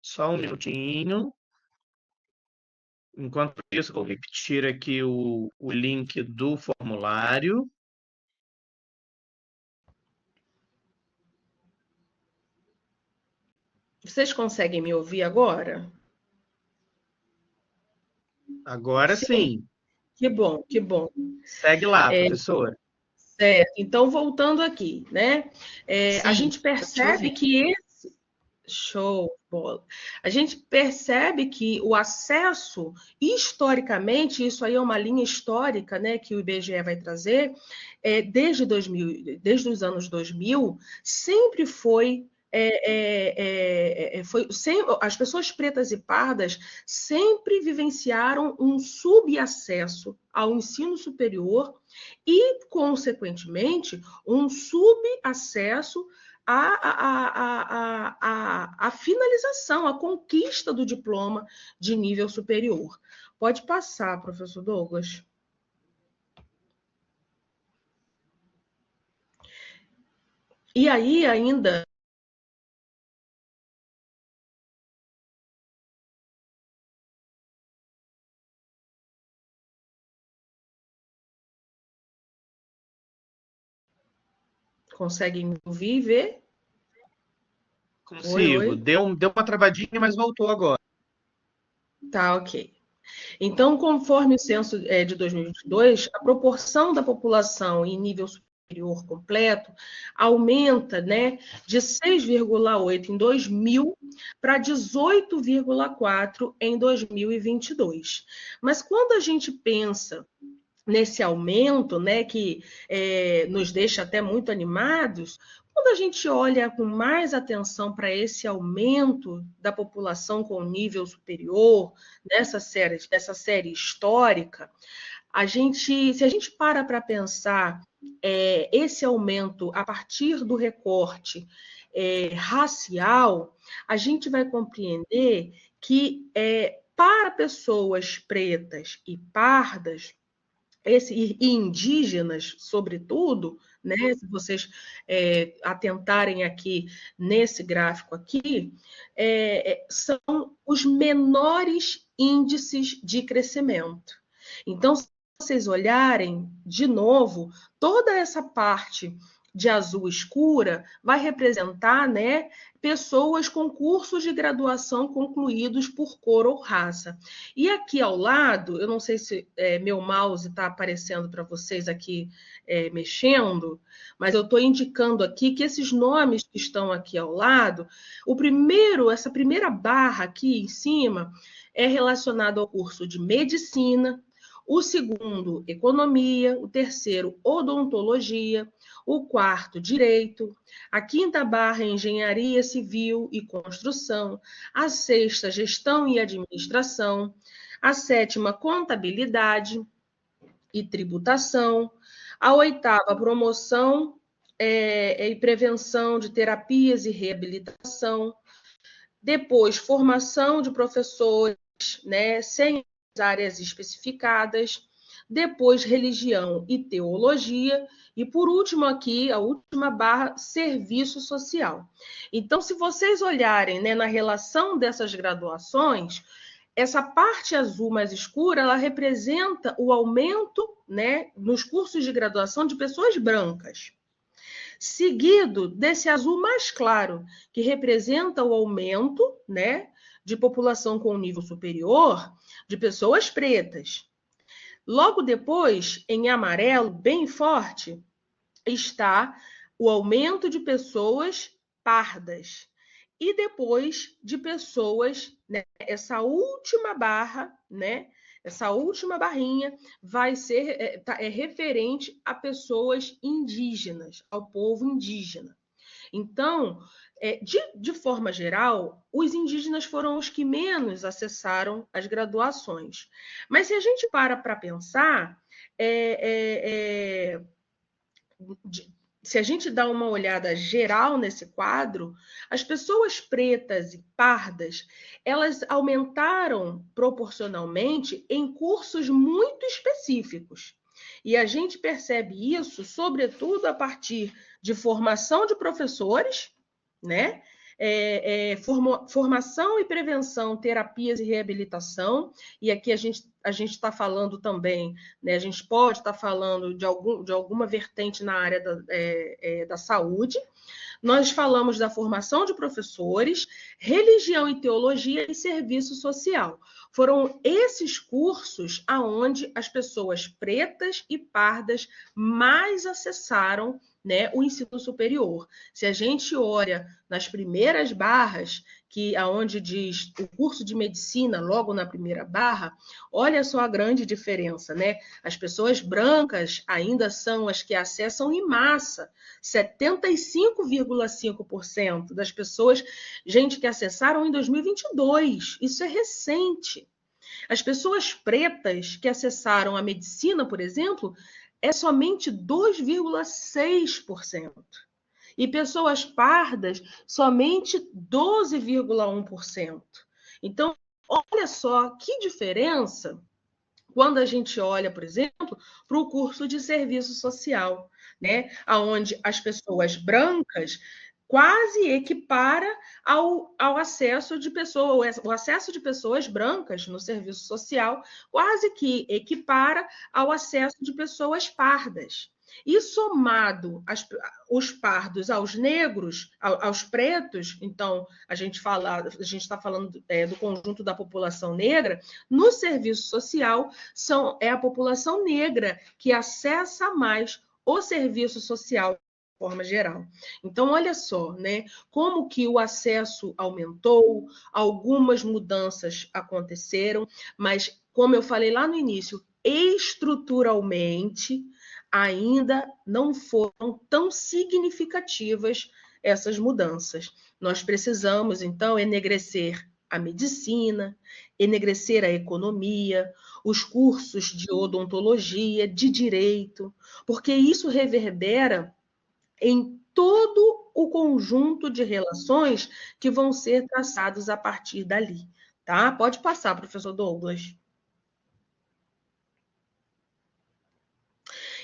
Só um minutinho. Enquanto isso, vou repetir aqui o link do formulário. Vocês conseguem me ouvir agora? Agora sim. Que bom, que bom. Segue lá, professora. Certo. Então, voltando aqui, né? A Sim, gente tô te percebe ouvindo. que show, bola. A gente percebe que o acesso, historicamente, isso aí é uma linha histórica, né, que o IBGE vai trazer, desde 2000, desde os anos 2000, sempre foi, as pessoas pretas e pardas sempre vivenciaram um subacesso ao ensino superior e, consequentemente, um subacesso a finalização, a conquista do diploma de nível superior. Pode passar, professor Douglas. E aí, ainda. Conseguem me ouvir e ver? Oi, Consigo. oi. Deu uma travadinha, mas voltou agora. Tá, ok. Então, conforme o censo de 2022, a proporção da população em nível superior completo aumenta, né, de 6,8 em 2000 para 18,4 em 2022. Mas quando a gente pensa nesse aumento, né, que nos deixa até muito animados, quando a gente olha com mais atenção para esse aumento da população com nível superior, nessa série histórica, se a gente para pensar esse aumento a partir do recorte racial, a gente vai compreender que para pessoas pretas e pardas, e indígenas, sobretudo, né? Se vocês atentarem aqui nesse gráfico aqui, são os menores índices de crescimento. Então, se vocês olharem de novo, toda essa parte de azul escura vai representar, né, pessoas com cursos de graduação concluídos por cor ou raça. E aqui ao lado, eu não sei se meu mouse está aparecendo para vocês aqui mexendo, mas eu estou indicando aqui que esses nomes que estão aqui ao lado, essa primeira barra aqui em cima é relacionado ao curso de medicina, o segundo, economia, o terceiro, odontologia, o quarto, direito, a quinta barra, engenharia civil e construção, a sexta, gestão e administração, a sétima, contabilidade e tributação, a oitava, promoção e prevenção de terapias e reabilitação, depois, formação de professores, né, sem áreas especificadas, depois, religião e teologia, e por último aqui, a última barra, serviço social. Então, se vocês olharem, né, na relação dessas graduações, essa parte azul mais escura, ela representa o aumento, né, nos cursos de graduação de pessoas brancas, seguido desse azul mais claro, que representa o aumento, né, de população com nível superior de pessoas pretas. Logo depois, em amarelo, bem forte, está o aumento de pessoas pardas. E depois de pessoas, né, essa última barra, né, essa última barrinha vai ser referente a pessoas indígenas, ao povo indígena. Então, de forma geral, os indígenas foram os que menos acessaram as graduações. Mas se a gente para pensar, se a gente dá uma olhada geral nesse quadro, as pessoas pretas e pardas, elas aumentaram proporcionalmente em cursos muito específicos. E a gente percebe isso, sobretudo, a partir de formação de professores, né? Formação e prevenção, terapias e reabilitação, e aqui a gente está falando também, né, a gente pode estar falando de alguma vertente na área da saúde. Nós falamos da formação de professores, religião e teologia e serviço social. Foram esses cursos aonde as pessoas pretas e pardas mais acessaram, né, o ensino superior. Se a gente olha nas primeiras barras, que aonde diz o curso de medicina, logo na primeira barra, olha só a grande diferença, né? As pessoas brancas ainda são as que acessam em massa. 75,5% das pessoas, gente, que acessaram em 2022. Isso é recente. As pessoas pretas que acessaram a medicina, por exemplo, é somente 2,6%. E pessoas pardas, somente 12,1%. Então, olha só que diferença quando a gente olha, por exemplo, para o curso de serviço social, né? Onde as pessoas brancas quase equipara ao acesso de pessoas, o acesso de pessoas brancas no serviço social quase que equipara ao acesso de pessoas pardas. E somado os pardos aos negros, aos pretos, então a gente está falando do conjunto da população negra, no serviço social é a população negra que acessa mais o serviço social de forma geral. Então, olha só, né, como que o acesso aumentou, algumas mudanças aconteceram, mas, como eu falei lá no início, estruturalmente, ainda não foram tão significativas essas mudanças. Nós precisamos, então, enegrecer a medicina, enegrecer a economia, os cursos de odontologia, de direito, porque isso reverbera em todo o conjunto de relações que vão ser traçados a partir dali. Tá? Pode passar, professor Douglas.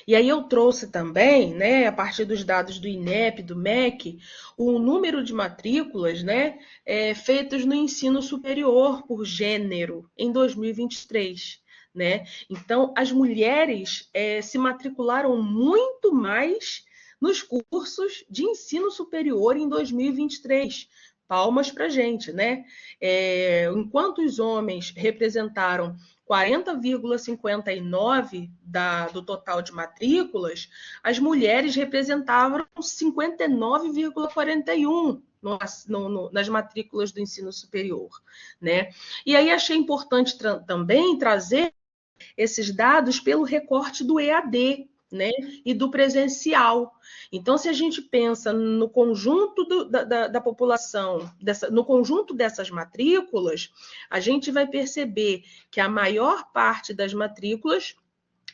E aí eu trouxe também, né, a partir dos dados do INEP, do MEC, o número de matrículas, né, feitas no ensino superior por gênero em 2023. Né? Então, as mulheres se matricularam muito mais nos cursos de ensino superior em 2023. Palmas para a gente, né? Enquanto os homens representaram 40,59% do total de matrículas, as mulheres representavam 59,41% nas matrículas do ensino superior. Né? E aí achei importante também trazer esses dados pelo recorte do EAD, né, e do presencial. Então, se a gente pensa no conjunto da população, no conjunto dessas matrículas, a gente vai perceber que a maior parte das matrículas,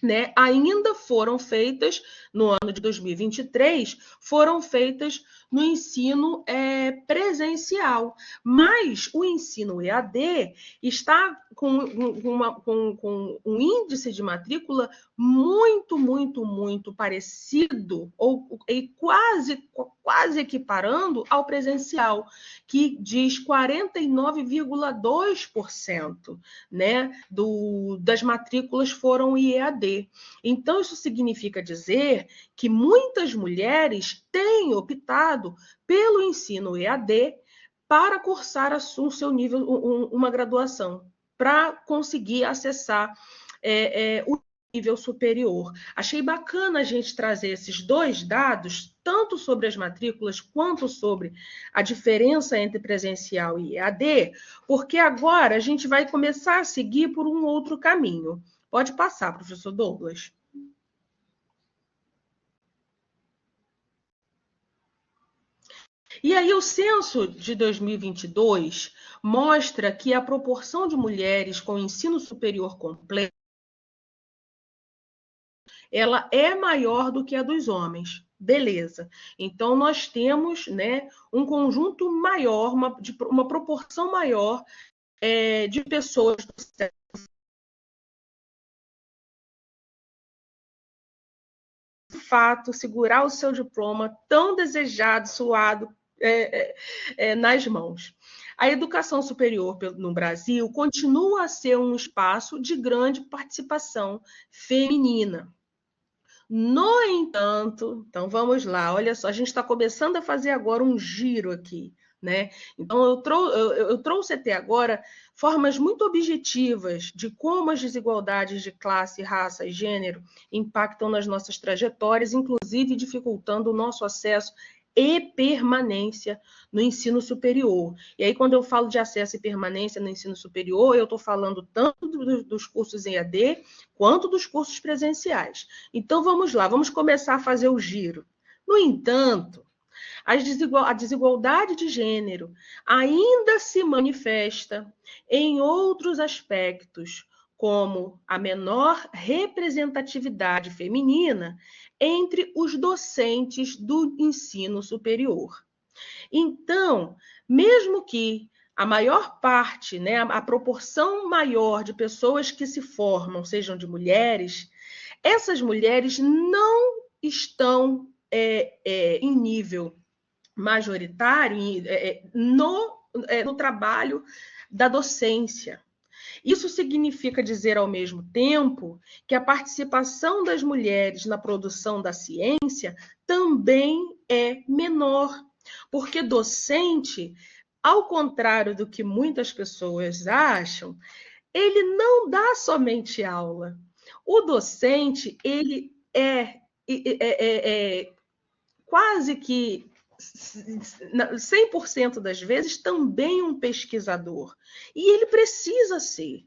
né, ainda foram feitas no ano de 2023, foram feitas no ensino presencial, mas o ensino EAD está com um índice de matrícula muito parecido, ou quase equiparando ao presencial, que diz 49,2%, né, das matrículas foram EAD. Então, isso significa dizer que muitas mulheres têm optado pelo ensino EAD para cursar o seu nível, uma graduação, para conseguir acessar o nível superior. Achei bacana a gente trazer esses dois dados, tanto sobre as matrículas quanto sobre a diferença entre presencial e EAD, porque agora a gente vai começar a seguir por um outro caminho. Pode passar, professor Douglas. E aí o censo de 2022 mostra que a proporção de mulheres com ensino superior completo ela é maior do que a dos homens. Beleza. Então, nós temos, né, um conjunto maior, uma proporção maior de pessoas do sexo, de fato, segurar o seu diploma tão desejado, suado, nas mãos. A educação superior no Brasil continua a ser um espaço de grande participação feminina. No entanto, então vamos lá, olha só, a gente está começando a fazer agora um giro aqui, né? Então eu trouxe até agora formas muito objetivas de como as desigualdades de classe, raça e gênero impactam nas nossas trajetórias, inclusive dificultando o nosso acesso e permanência no ensino superior. E aí, quando eu falo de acesso e permanência no ensino superior, eu estou falando tanto dos cursos em EAD quanto dos cursos presenciais. Então, vamos lá, vamos começar a fazer o giro. No entanto, a desigualdade de gênero ainda se manifesta em outros aspectos, como a menor representatividade feminina entre os docentes do ensino superior. Então, mesmo que a maior parte, né, a proporção maior de pessoas que se formam sejam de mulheres, essas mulheres não estão em nível majoritário no trabalho da docência. Isso significa dizer, ao mesmo tempo, que a participação das mulheres na produção da ciência também é menor, porque docente, ao contrário do que muitas pessoas acham, ele não dá somente aula. O docente, ele é quase que 100% das vezes também um pesquisador. E ele precisa ser.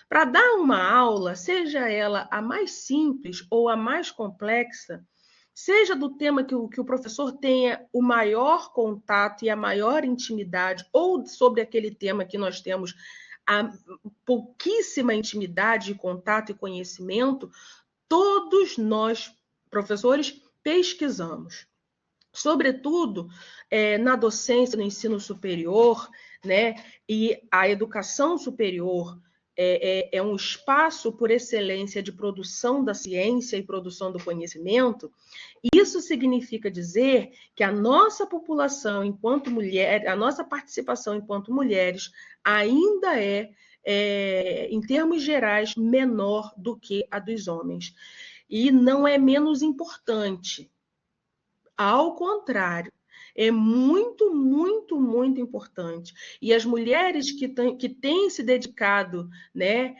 Para dar uma aula, seja ela a mais simples ou a mais complexa, seja do tema que o professor tenha o maior contato e a maior intimidade, ou sobre aquele tema que nós temos a pouquíssima intimidade, contato e conhecimento, todos nós, professores, pesquisamos. Sobretudo na docência, no ensino superior, né? E a educação superior é um espaço por excelência de produção da ciência e produção do conhecimento. Isso significa dizer que a nossa população enquanto mulher, a nossa participação enquanto mulheres ainda em termos gerais, menor do que a dos homens. E não é menos importante. Ao contrário, é muito, muito, muito importante. E as mulheres que têm se dedicado, né,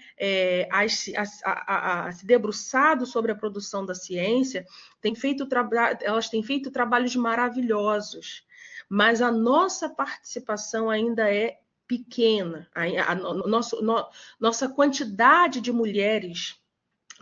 a se debruçado sobre a produção da ciência, elas têm feito trabalhos maravilhosos, mas a nossa participação ainda é pequena. Nossa quantidade de mulheres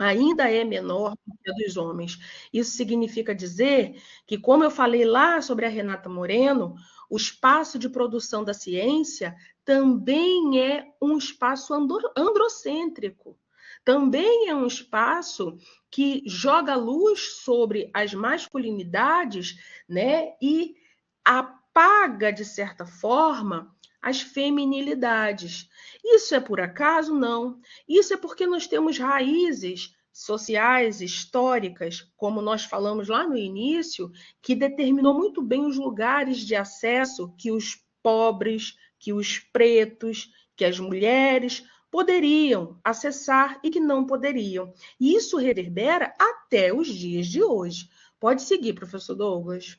ainda é menor do que a dos homens. Isso significa dizer que, como eu falei lá sobre a Renata Moreno, o espaço de produção da ciência também é um espaço androcêntrico. Também é um espaço que joga luz sobre as masculinidades, né, e apaga, de certa forma, as feminilidades. Isso é por acaso? Não. Isso é porque nós temos raízes sociais, históricas, como nós falamos lá no início, que determinou muito bem os lugares de acesso que os pobres, que os pretos, que as mulheres poderiam acessar e que não poderiam. E isso reverbera até os dias de hoje. Pode seguir, professor Douglas.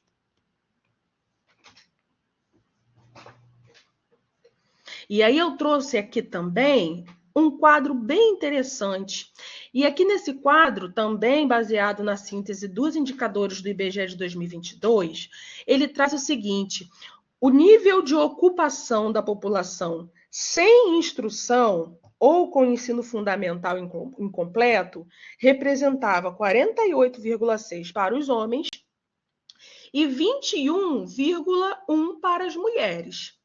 E aí eu trouxe aqui também um quadro bem interessante. E aqui nesse quadro, também baseado na síntese dos indicadores do IBGE de 2022, ele traz o seguinte: o nível de ocupação da população sem instrução ou com ensino fundamental incompleto representava 48,6% para os homens e 21,1% para as mulheres.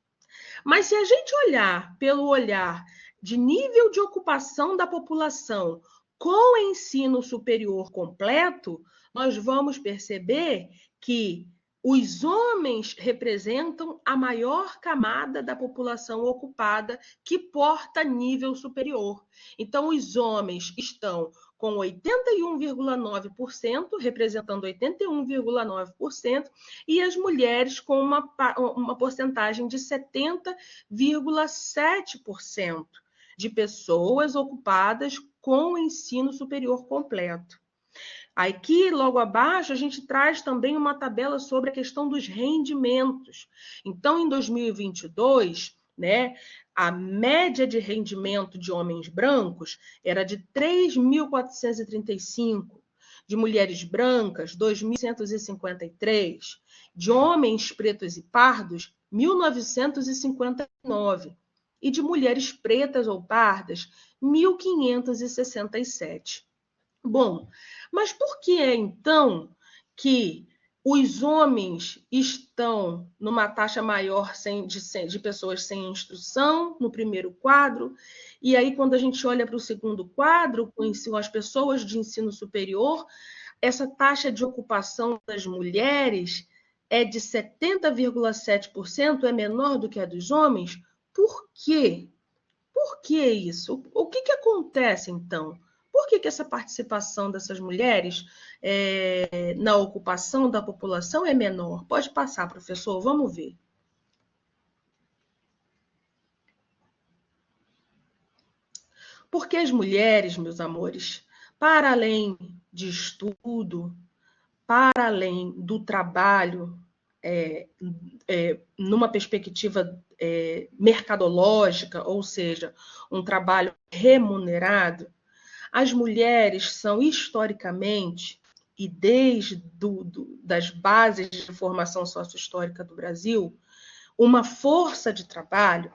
Mas se a gente olhar pelo olhar de nível de ocupação da população com ensino superior completo, nós vamos perceber que os homens representam a maior camada da população ocupada que porta nível superior. Então, os homens estão com 81,9%, representando 81,9%, e as mulheres com uma porcentagem de 70,7% de pessoas ocupadas com o ensino superior completo. Aqui, logo abaixo, a gente traz também uma tabela sobre a questão dos rendimentos. Então, em 2022, né, a média de rendimento de homens brancos era de 3.435, de mulheres brancas, 2.153, de homens pretos e pardos, 1.959, e de mulheres pretas ou pardas, 1.567. Bom, mas por que é, então, que os homens estão numa taxa maior de pessoas sem instrução, no primeiro quadro, e aí, quando a gente olha para o segundo quadro, com as pessoas de ensino superior, essa taxa de ocupação das mulheres é de 70,7%, é menor do que a dos homens? Por quê? Por que isso? O que acontece, então? Por que essa participação dessas mulheres na ocupação da população é menor? Pode passar, professor, vamos ver. Porque as mulheres, meus amores, para além de estudo, para além do trabalho, numa perspectiva mercadológica, ou seja, um trabalho remunerado, as mulheres são, historicamente, e desde das bases de formação sociohistórica do Brasil, uma força de trabalho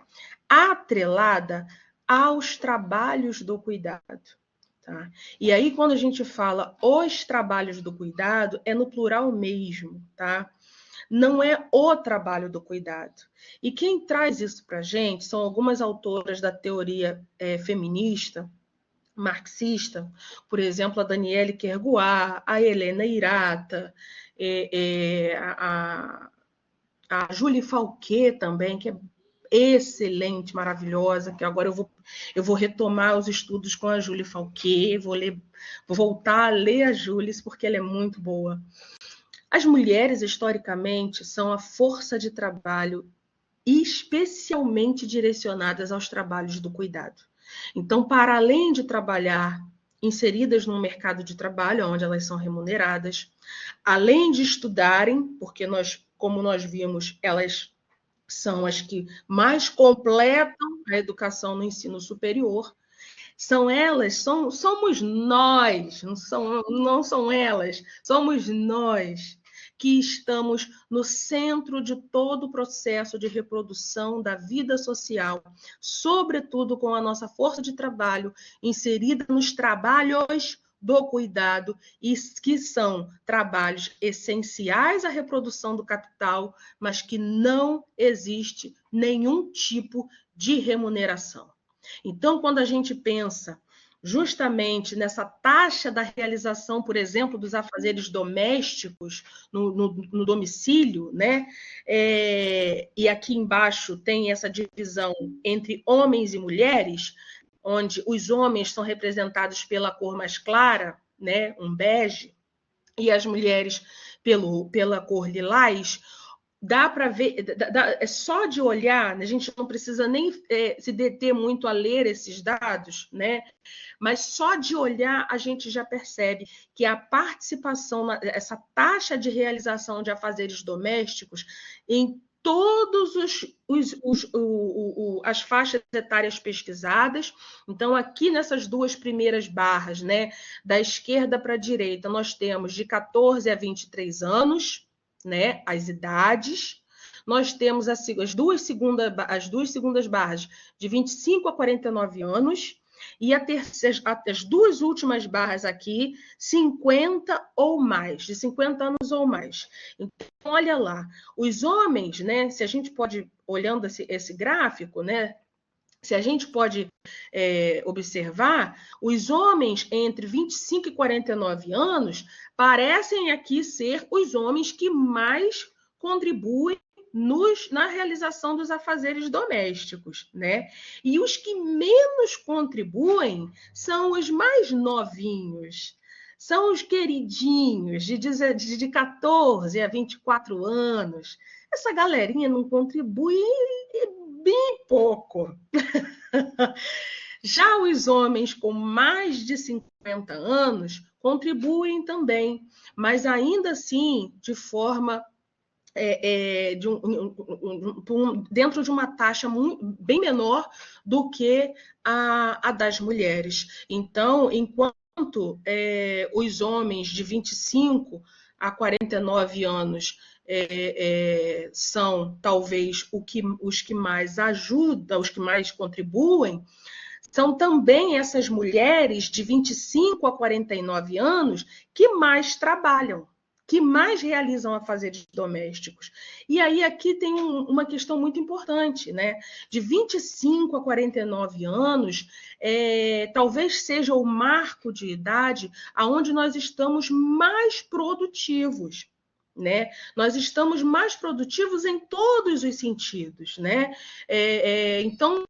atrelada aos trabalhos do cuidado. Tá? E aí, quando a gente fala os trabalhos do cuidado, é no plural mesmo, tá? Não é o trabalho do cuidado. E quem traz isso para a gente são algumas autoras da teoria feminista, marxista, por exemplo, a Danielle Kerguá, a Helena Hirata, a Julie Fauquet também, que é excelente, maravilhosa, que agora eu vou retomar os estudos com a Julie Fauquet, vou voltar a ler a Julie, porque ela é muito boa. As mulheres, historicamente, são a força de trabalho especialmente direcionadas aos trabalhos do cuidado. Então, para além de trabalhar inseridas no mercado de trabalho, onde elas são remuneradas, além de estudarem, porque como nós vimos, elas são as que mais completam a educação no ensino superior, somos nós, não são elas, somos nós que estamos no centro de todo o processo de reprodução da vida social, sobretudo com a nossa força de trabalho inserida nos trabalhos do cuidado, e que são trabalhos essenciais à reprodução do capital, mas que não existe nenhum tipo de remuneração. Então, quando a gente pensa justamente nessa taxa da realização, por exemplo, dos afazeres domésticos no domicílio, né? E aqui embaixo tem essa divisão entre homens e mulheres, onde os homens são representados pela cor mais clara, né? Um bege, e as mulheres pela cor lilás. Dá para ver, é só de olhar, a gente não precisa nem se deter muito a ler esses dados, né? Mas só de olhar a gente já percebe que a participação, essa taxa de realização de afazeres domésticos em todos as faixas etárias pesquisadas. Então, aqui nessas duas primeiras barras, né, da esquerda para a direita, nós temos de 14 a 23 anos, né, as idades. Nós temos as duas segundas barras de 25 a 49 anos, e as duas últimas barras aqui, 50 ou mais, de 50 anos ou mais. Então, olha lá, os homens, né, se a gente pode, olhando esse gráfico, né, se a gente pode observar, os homens entre 25 e 49 anos parecem aqui ser os homens que mais contribuem na realização dos afazeres domésticos, né? E os que menos contribuem são os mais novinhos, são os queridinhos de 14 a 24 anos. Essa galerinha não contribui bem pouco. Já os homens com mais de 50 anos contribuem também, mas ainda assim de forma dentro de uma taxa bem menor do que a das mulheres. Então, enquanto os homens de 25 a 49 anos são talvez os que mais ajudam, os que mais contribuem, são também essas mulheres de 25 a 49 anos que mais trabalham, que mais realizam afazeres domésticos. E aí aqui tem uma questão muito importante, né? De 25 a 49 anos, talvez seja o marco de idade onde nós estamos mais produtivos. Né? Nós estamos mais produtivos em todos os sentidos, né? Então,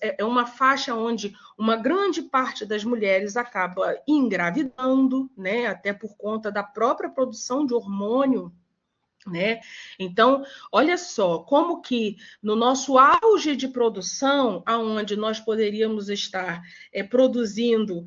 é uma faixa onde uma grande parte das mulheres acaba engravidando, né? Até por conta da própria produção de hormônio, né? Então, olha só, como que no nosso auge de produção, aonde nós poderíamos estar produzindo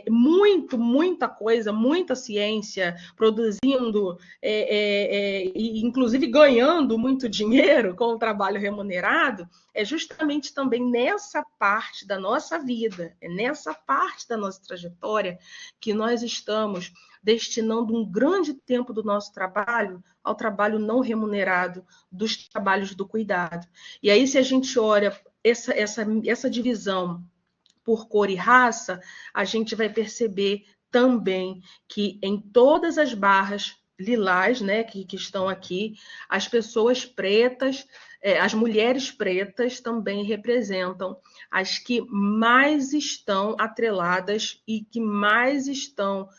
muita coisa, muita ciência, produzindo e inclusive ganhando muito dinheiro com o trabalho remunerado, é justamente também nessa parte da nossa vida, é nessa parte da nossa trajetória que nós estamos destinando um grande tempo do nosso trabalho ao trabalho não remunerado, dos trabalhos do cuidado. E aí, se a gente olha essa divisão por cor e raça, a gente vai perceber também que em todas as barras lilás, né, que estão aqui, as pessoas pretas, as mulheres pretas também representam as que mais estão atreladas e que mais estão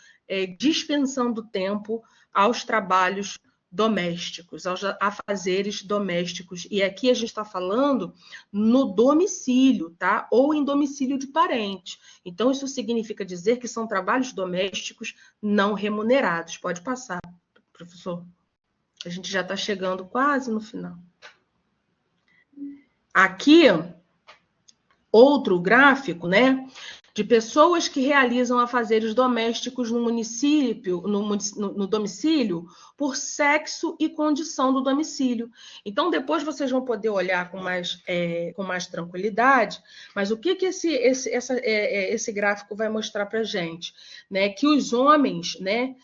dispensando tempo aos trabalhos domésticos, aos afazeres domésticos. E aqui a gente está falando no domicílio, tá? Ou em domicílio de parente. Então, isso significa dizer que são trabalhos domésticos não remunerados. Pode passar, professor. A gente já está chegando quase no final. Aqui, outro gráfico, né? De pessoas que realizam afazeres domésticos no município, no domicílio, por sexo e condição do domicílio. Então, depois vocês vão poder olhar com mais tranquilidade, mas o que esse gráfico vai mostrar para a gente? Né? Que os homens, né,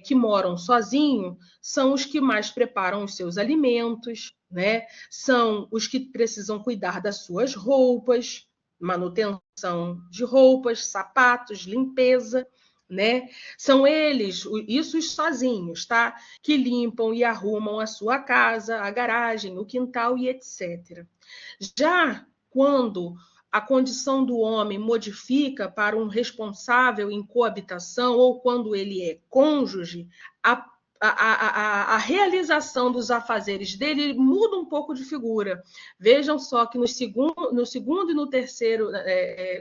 que moram sozinhos são os que mais preparam os seus alimentos, né? São os que precisam cuidar das suas roupas, manutenção de roupas, sapatos, limpeza, né? São eles, isso os sozinhos, tá? Que limpam e arrumam a sua casa, a garagem, o quintal e etc. Já quando a condição do homem modifica para um responsável em coabitação ou quando ele é cônjuge, a realização dos afazeres dele muda um pouco de figura. Vejam só que no segundo e no terceiro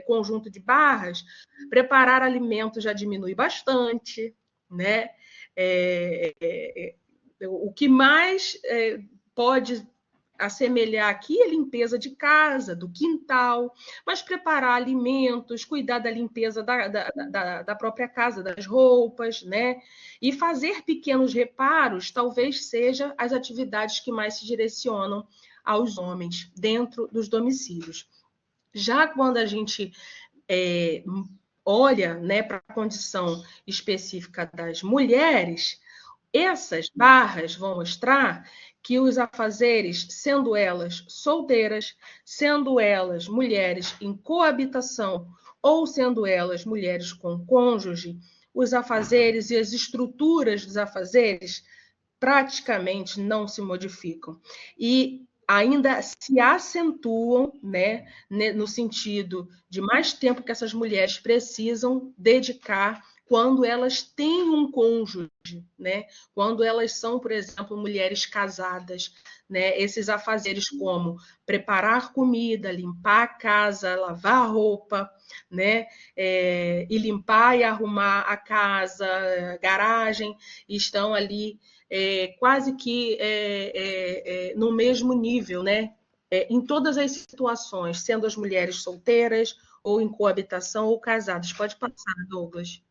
conjunto de barras, preparar alimentos já diminui bastante, né? O que mais pode assemelhar aqui a limpeza de casa, do quintal, mas preparar alimentos, cuidar da limpeza da própria casa, das roupas, né? E fazer pequenos reparos talvez seja as atividades que mais se direcionam aos homens dentro dos domicílios. Já quando a gente olha, né, para a condição específica das mulheres, essas barras vão mostrar que os afazeres, sendo elas solteiras, sendo elas mulheres em coabitação ou sendo elas mulheres com cônjuge, os afazeres e as estruturas dos afazeres praticamente não se modificam. E ainda se acentuam, né, no sentido de mais tempo que essas mulheres precisam dedicar quando elas têm um cônjuge, né? Quando elas são, por exemplo, mulheres casadas, né? Esses afazeres como preparar comida, limpar a casa, lavar roupa, né? E limpar e arrumar a casa, a garagem, estão ali quase que no mesmo nível, né? Em todas as situações, sendo as mulheres solteiras ou em coabitação ou casadas. Pode passar, Douglas.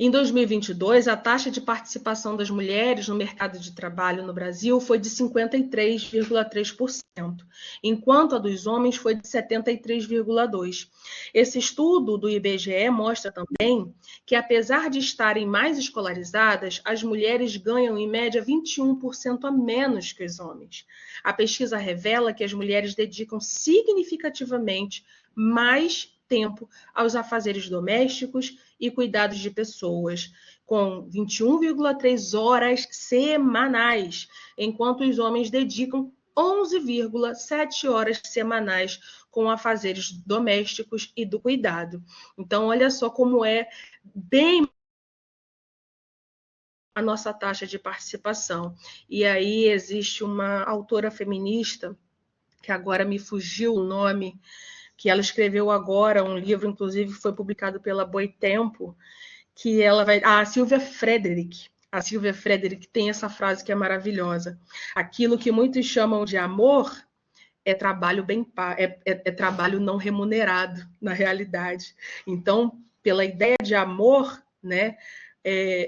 Em 2022, a taxa de participação das mulheres no mercado de trabalho no Brasil foi de 53,3%, enquanto a dos homens foi de 73,2%. Esse estudo do IBGE mostra também que, apesar de estarem mais escolarizadas, as mulheres ganham, em média, 21% a menos que os homens. A pesquisa revela que as mulheres dedicam significativamente mais tempo aos afazeres domésticos e cuidados de pessoas, com 21,3 horas semanais, enquanto os homens dedicam 11,7 horas semanais com afazeres domésticos e do cuidado. Então, olha só como é bem a nossa taxa de participação. E aí existe uma autora feminista, que agora me fugiu o nome, que ela escreveu agora um livro, inclusive foi publicado pela Boitempo, que ela vai... A Silvia Frederick. A Silvia Frederick tem essa frase que é maravilhosa. Aquilo que muitos chamam de amor é trabalho é trabalho não remunerado, na realidade. Então, pela ideia de amor, né,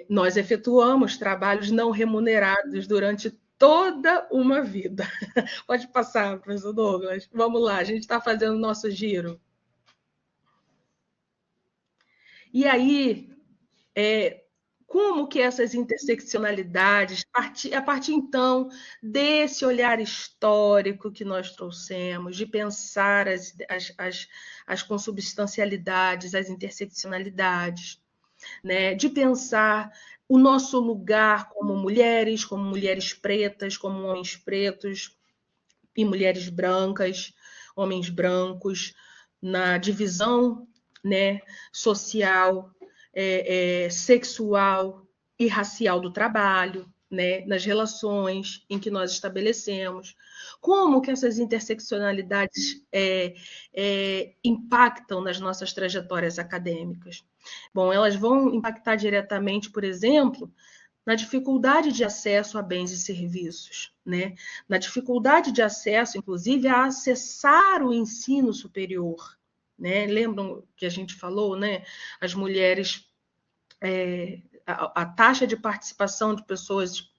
nós efetuamos trabalhos não remunerados durante toda uma vida. Pode passar, professor Douglas. Vamos lá, a gente está fazendo o nosso giro. E aí, como que essas interseccionalidades, a partir então desse olhar histórico que nós trouxemos, de pensar as consubstancialidades, as interseccionalidades, né, de pensar o nosso lugar como mulheres pretas, como homens pretos e mulheres brancas, homens brancos, na divisão, né, social, sexual e racial do trabalho, né, nas relações em que nós estabelecemos, como que essas interseccionalidades impactam nas nossas trajetórias acadêmicas. Bom, elas vão impactar diretamente, por exemplo, na dificuldade de acesso a bens e serviços, né? Na dificuldade de acesso, inclusive, a acessar o ensino superior, né? Lembram que a gente falou, né? As mulheres, a taxa de participação de pessoas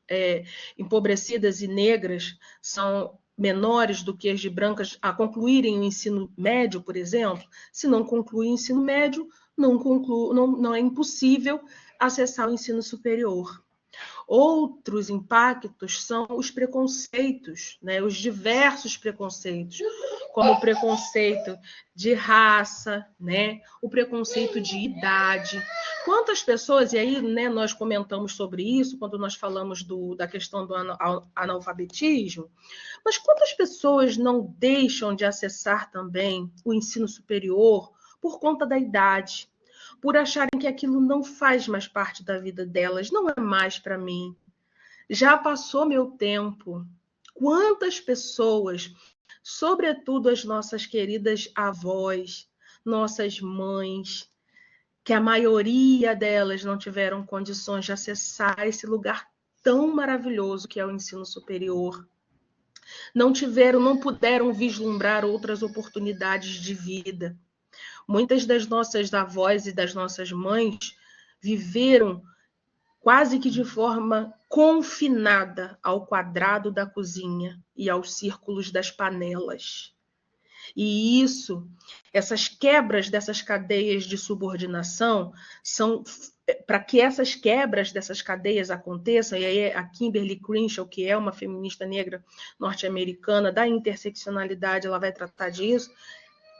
empobrecidas e negras são menores do que as de brancas a concluírem o ensino médio, por exemplo. Se não conclui o ensino médio, não é impossível acessar o ensino superior. Outros impactos são os preconceitos, né? Os diversos preconceitos, como o preconceito de raça, né? O preconceito de idade. Quantas pessoas, e aí, né, nós comentamos sobre isso quando nós falamos da questão do analfabetismo, mas quantas pessoas não deixam de acessar também o ensino superior por conta da idade? Por acharem que aquilo não faz mais parte da vida delas, não é mais para mim. Já passou meu tempo. Quantas pessoas, sobretudo as nossas queridas avós, nossas mães, que a maioria delas não tiveram condições de acessar esse lugar tão maravilhoso que é o ensino superior, não puderam vislumbrar outras oportunidades de vida. Muitas das nossas avós e das nossas mães viveram quase que de forma confinada ao quadrado da cozinha e aos círculos das panelas. E essas quebras dessas cadeias de subordinação são para que essas quebras dessas cadeias aconteçam, e aí a Kimberly Crenshaw, que é uma feminista negra norte-americana da interseccionalidade, ela vai tratar disso.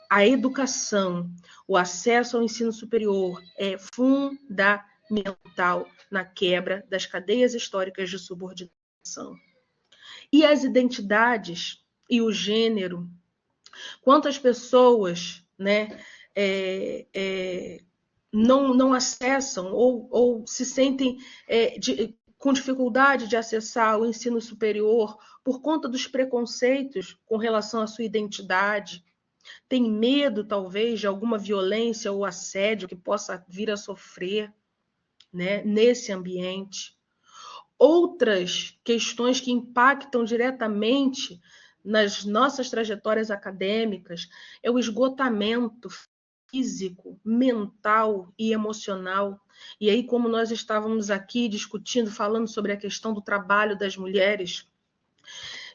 A educação, o acesso ao ensino superior é fundamental na quebra das cadeias históricas de subordinação. E as identidades e o gênero, quantas pessoas, né, não acessam ou se sentem com dificuldade de acessar o ensino superior por conta dos preconceitos com relação à sua identidade, tem medo, talvez, de alguma violência ou assédio que possa vir a sofrer, né, nesse ambiente. Outras questões que impactam diretamente nas nossas trajetórias acadêmicas é o esgotamento físico, mental e emocional. E aí, como nós estávamos aqui discutindo, falando sobre a questão do trabalho das mulheres,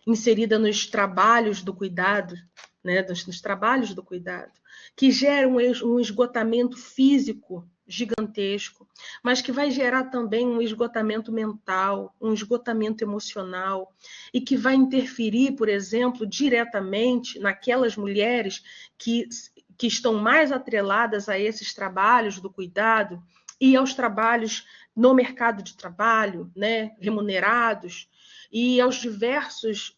inserida nos trabalhos do cuidado, né, nos trabalhos do cuidado, que geram um esgotamento físico gigantesco, mas que vai gerar também um esgotamento mental, um esgotamento emocional, e que vai interferir, por exemplo, diretamente naquelas mulheres que estão mais atreladas a esses trabalhos do cuidado e aos trabalhos no mercado de trabalho, né, remunerados, e aos diversos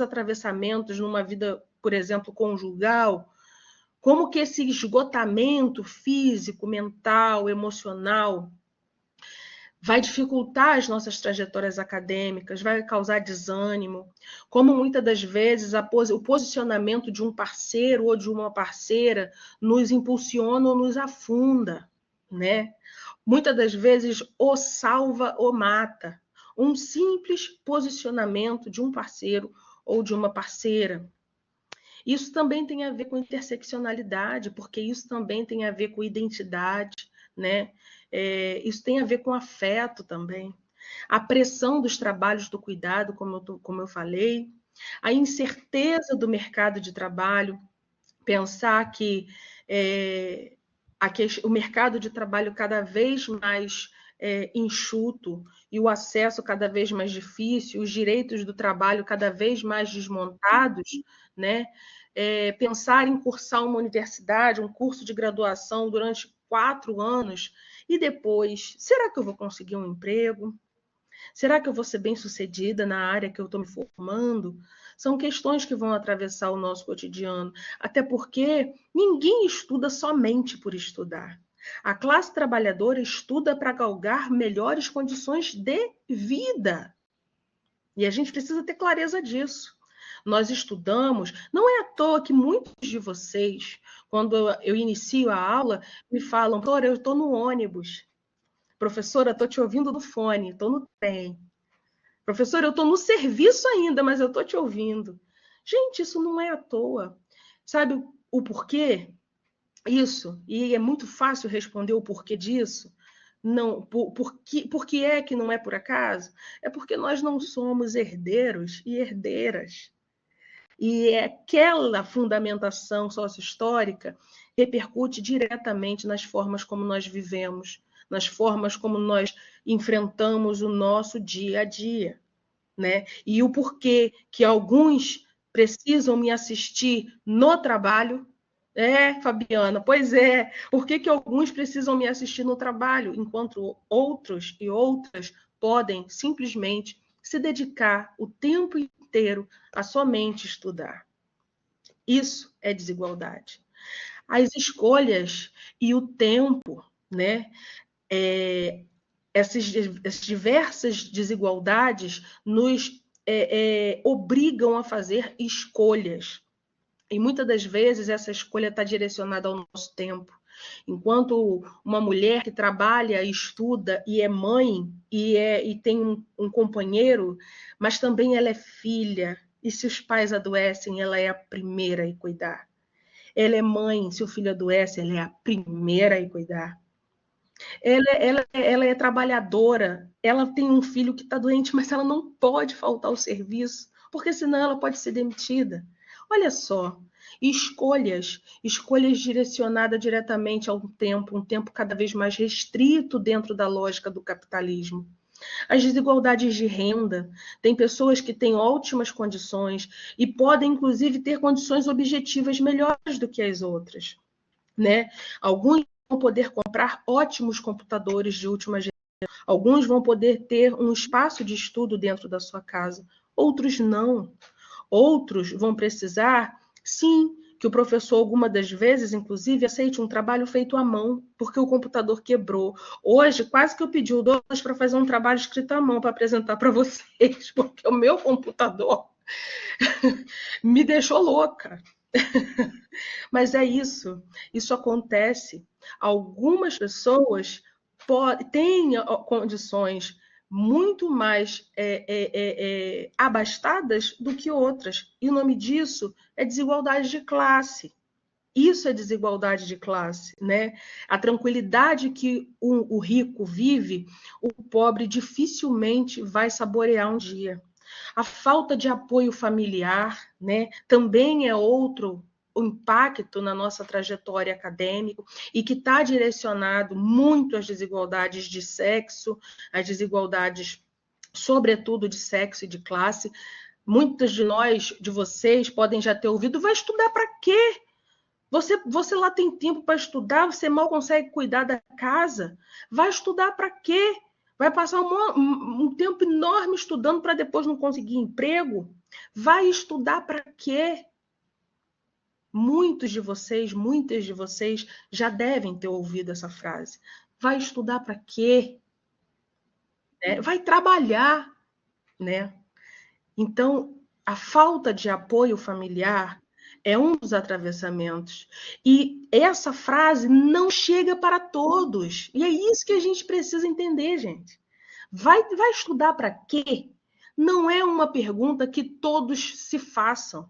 atravessamentos numa vida, por exemplo, conjugal, como que esse esgotamento físico, mental, emocional vai dificultar as nossas trajetórias acadêmicas, vai causar desânimo, como muitas das vezes o posicionamento de um parceiro ou de uma parceira nos impulsiona ou nos afunda, né? Muitas das vezes ou salva ou mata. Um simples posicionamento de um parceiro ou de uma parceira. Isso também tem a ver com interseccionalidade, porque isso também tem a ver com identidade, né? Isso tem a ver com afeto também. A pressão dos trabalhos do cuidado, como eu falei, a incerteza do mercado de trabalho, pensar que o mercado de trabalho cada vez mais enxuto e o acesso cada vez mais difícil, os direitos do trabalho cada vez mais desmontados, né? Pensar em cursar uma universidade, um curso de graduação durante 4 anos e depois, será que eu vou conseguir um emprego? Será que eu vou ser bem-sucedida na área que eu estou me formando? São questões que vão atravessar o nosso cotidiano, até porque ninguém estuda somente por estudar. A classe trabalhadora estuda para galgar melhores condições de vida. E a gente precisa ter clareza disso. Nós estudamos, não é à toa que muitos de vocês, quando eu inicio a aula, me falam, professora, eu estou no ônibus. Professora, estou te ouvindo no fone, estou no trem. Professora, eu estou no serviço ainda, mas eu estou te ouvindo. Gente, isso não é à toa. Sabe o porquê? Isso, e é muito fácil responder o porquê disso. Não, por que é que não é por acaso? É porque nós não somos herdeiros e herdeiras. E aquela fundamentação sócio-histórica repercute diretamente nas formas como nós vivemos, nas formas como nós enfrentamos o nosso dia a dia, né? E o porquê que alguns precisam me assistir no trabalho. Fabiana, pois é. Por que alguns precisam me assistir no trabalho, enquanto outros e outras podem simplesmente se dedicar o tempo inteiro a somente estudar? Isso é desigualdade. As escolhas e o tempo, né? Essas diversas desigualdades nos obrigam a fazer escolhas. E muitas das vezes essa escolha está direcionada ao nosso tempo. Enquanto uma mulher que trabalha, estuda e é mãe e tem um companheiro, mas também ela é filha. E se os pais adoecem, ela é a primeira a cuidar. Ela é mãe, se o filho adoece, ela é a primeira a cuidar. Ela é trabalhadora, ela tem um filho que está doente, mas ela não pode faltar ao serviço, porque senão ela pode ser demitida. Olha só, escolhas direcionadas diretamente ao tempo, um tempo cada vez mais restrito dentro da lógica do capitalismo. As desigualdades de renda, tem pessoas que têm ótimas condições e podem, inclusive, ter condições objetivas melhores do que as outras, né? Alguns vão poder comprar ótimos computadores de última geração, Alguns vão poder ter um espaço de estudo dentro da sua casa, outros não. Outros vão precisar, sim, que o professor, alguma das vezes, inclusive, aceite um trabalho feito à mão, porque o computador quebrou. Hoje, quase que eu pedi o Douglas para fazer um trabalho escrito à mão para apresentar para vocês, porque o meu computador me deixou louca. Mas é isso, isso acontece. Algumas pessoas têm condições muito mais abastadas do que outras. E o nome disso é desigualdade de classe. Isso é desigualdade de classe, né? A tranquilidade que o rico vive, o pobre dificilmente vai saborear um dia. A falta de apoio familiar, né, também é outro impacto na nossa trajetória acadêmica e que está direcionado muito às desigualdades de sexo, às desigualdades, sobretudo de sexo e de classe. Muitas de nós, de vocês, podem já ter ouvido: vai estudar para quê? Você lá tem tempo para estudar, você mal consegue cuidar da casa. Vai estudar para quê? Vai passar um tempo enorme estudando para depois não conseguir emprego? Vai estudar para quê? Muitas de vocês já devem ter ouvido essa frase. Vai estudar para quê? Vai trabalhar, né? Então, a falta de apoio familiar é um dos atravessamentos. E essa frase não chega para todos. E é isso que a gente precisa entender, gente. Vai estudar para quê? Não é uma pergunta que todos se façam.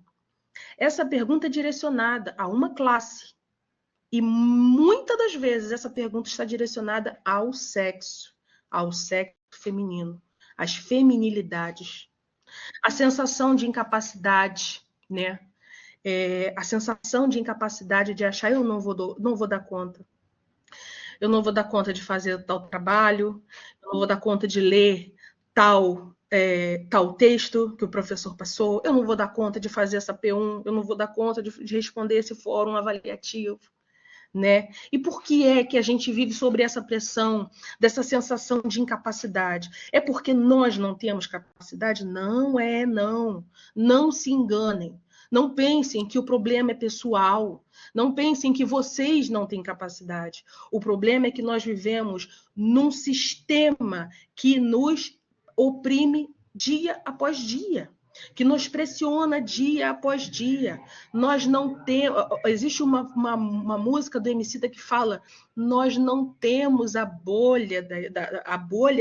Essa pergunta é direcionada a uma classe. E muitas das vezes essa pergunta está direcionada ao sexo feminino, às feminilidades. A sensação de incapacidade, né? A sensação de incapacidade de achar: eu não vou dar conta. Eu não vou dar conta de fazer tal trabalho, eu não vou dar conta de ler tal texto que o professor passou, eu não vou dar conta de fazer essa P1, eu não vou dar conta de responder esse fórum avaliativo. Né? E por que é que a gente vive sobre essa pressão, dessa sensação de incapacidade? É porque nós não temos capacidade? Não. Não se enganem. Não pensem que o problema é pessoal. Não pensem que vocês não têm capacidade. O problema é que nós vivemos num sistema que nos oprime dia após dia, que nos pressiona dia após dia. Nós não temos... Existe uma música do Emicida que fala: nós não temos a bolha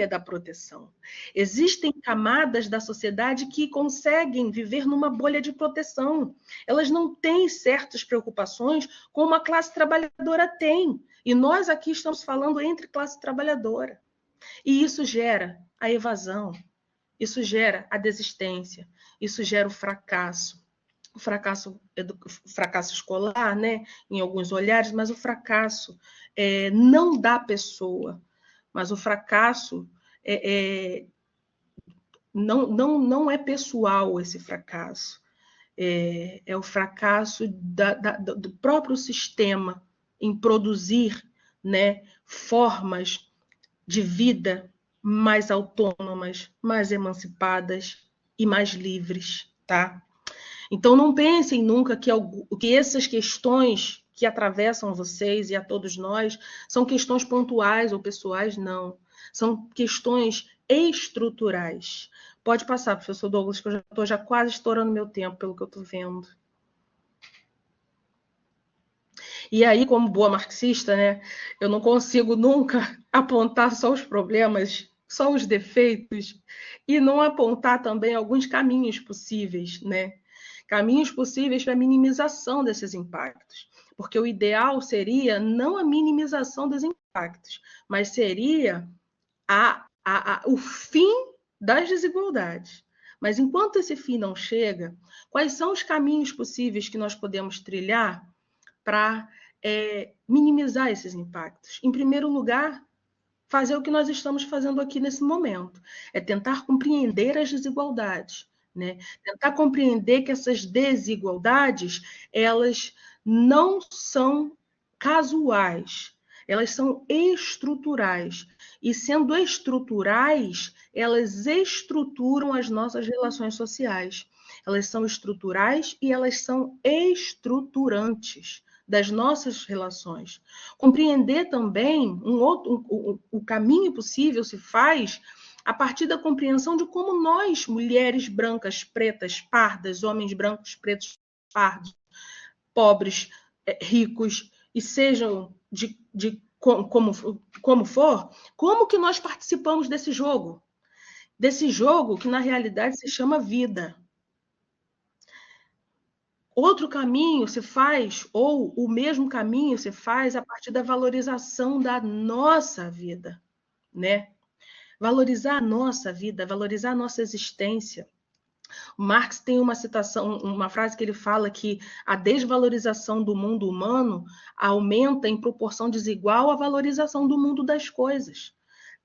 da proteção. Existem camadas da sociedade que conseguem viver numa bolha de proteção. Elas não têm certas preocupações como a classe trabalhadora tem. E nós aqui estamos falando entre classe trabalhadora. E isso gera a evasão, isso gera a desistência, isso gera o fracasso escolar, né, em alguns olhares, mas o fracasso não da pessoa, mas o fracasso não é pessoal. Esse fracasso é o fracasso do próprio sistema em produzir, né, formas de vida mais autônomas, mais emancipadas e mais livres, tá? Então, não pensem nunca que essas questões que atravessam vocês e a todos nós são questões pontuais ou pessoais, não. São questões estruturais. Pode passar, professor Douglas, que eu já estou quase estourando meu tempo, pelo que eu estou vendo. E aí, como boa marxista, né, eu não consigo nunca apontar só os problemas, só os defeitos, e não apontar também alguns caminhos possíveis, né? Caminhos possíveis para a minimização desses impactos. Porque o ideal seria não a minimização dos impactos, mas seria o fim das desigualdades. Mas enquanto esse fim não chega, quais são os caminhos possíveis que nós podemos trilhar para minimizar esses impactos? Em primeiro lugar, fazer o que nós estamos fazendo aqui nesse momento, é tentar compreender as desigualdades, né? Tentar compreender que essas desigualdades, elas não são casuais, elas são estruturais. e sendo estruturais, elas estruturam as nossas relações sociais. Elas são estruturais e elas são estruturantes das nossas relações. Compreender também o caminho possível se faz a partir da compreensão de como nós, mulheres brancas, pretas, pardas, homens brancos, pretos, pardos, pobres, ricos, e sejam como for, como que nós participamos desse jogo? Desse jogo que, na realidade, se chama vida. Outro caminho se faz, ou o mesmo caminho se faz a partir da valorização da nossa vida, né? Valorizar a nossa vida, valorizar a nossa existência. O Marx tem uma citação, uma frase que ele fala que a desvalorização do mundo humano aumenta em proporção desigual à valorização do mundo das coisas.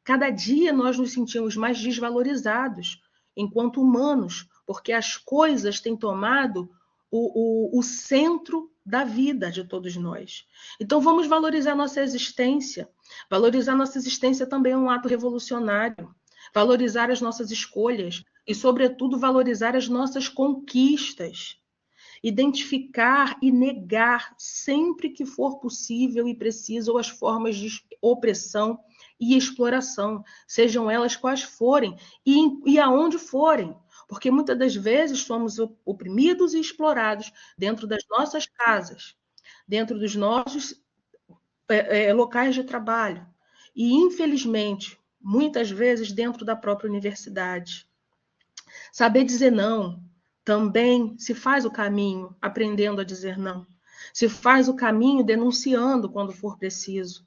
Cada dia nós nos sentimos mais desvalorizados enquanto humanos, porque as coisas têm tomado o centro da vida de todos nós. Então vamos valorizar nossa existência. Valorizar nossa existência também é um ato revolucionário. Valorizar as nossas escolhas e, sobretudo, valorizar as nossas conquistas. Identificar e negar sempre que for possível e preciso as formas de opressão e exploração, sejam elas quais forem e aonde forem. Porque muitas das vezes somos oprimidos e explorados dentro das nossas casas, dentro dos nossos locais de trabalho e, infelizmente, muitas vezes dentro da própria universidade. Saber dizer não também se faz o caminho aprendendo a dizer não. Se faz o caminho denunciando quando for preciso.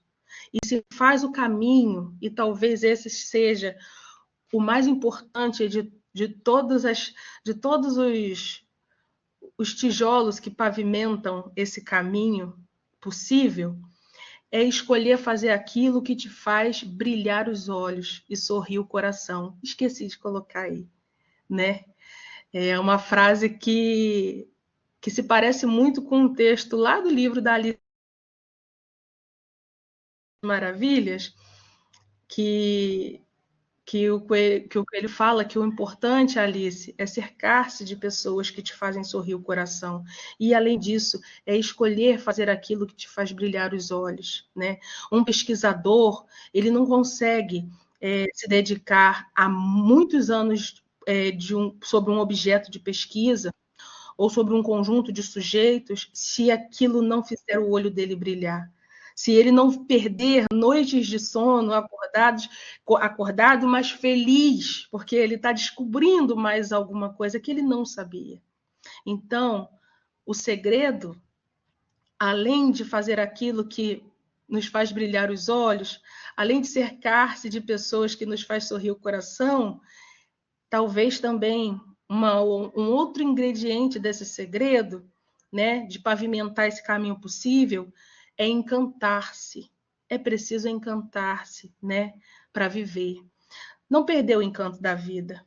E se faz o caminho, e talvez esse seja o mais importante de todos os tijolos que pavimentam esse caminho possível, é escolher fazer aquilo que te faz brilhar os olhos e sorrir o coração. Esqueci de colocar aí, né? É uma frase que se parece muito com um texto lá do livro da Alice Maravilhas, que o Coelho fala que o importante, Alice, é cercar-se de pessoas que te fazem sorrir o coração. E, além disso, é escolher fazer aquilo que te faz brilhar os olhos, né? Um pesquisador, ele não consegue se dedicar a muitos anos sobre um objeto de pesquisa ou sobre um conjunto de sujeitos se aquilo não fizer o olho dele brilhar. Se ele não perder noites de sono acordado, mas feliz, porque ele está descobrindo mais alguma coisa que ele não sabia. Então, o segredo, além de fazer aquilo que nos faz brilhar os olhos, além de cercar-se de pessoas que nos faz sorrir o coração, talvez também um outro ingrediente desse segredo, né, de pavimentar esse caminho possível, é encantar-se. É preciso encantar-se, né, para viver. Não perder o encanto da vida.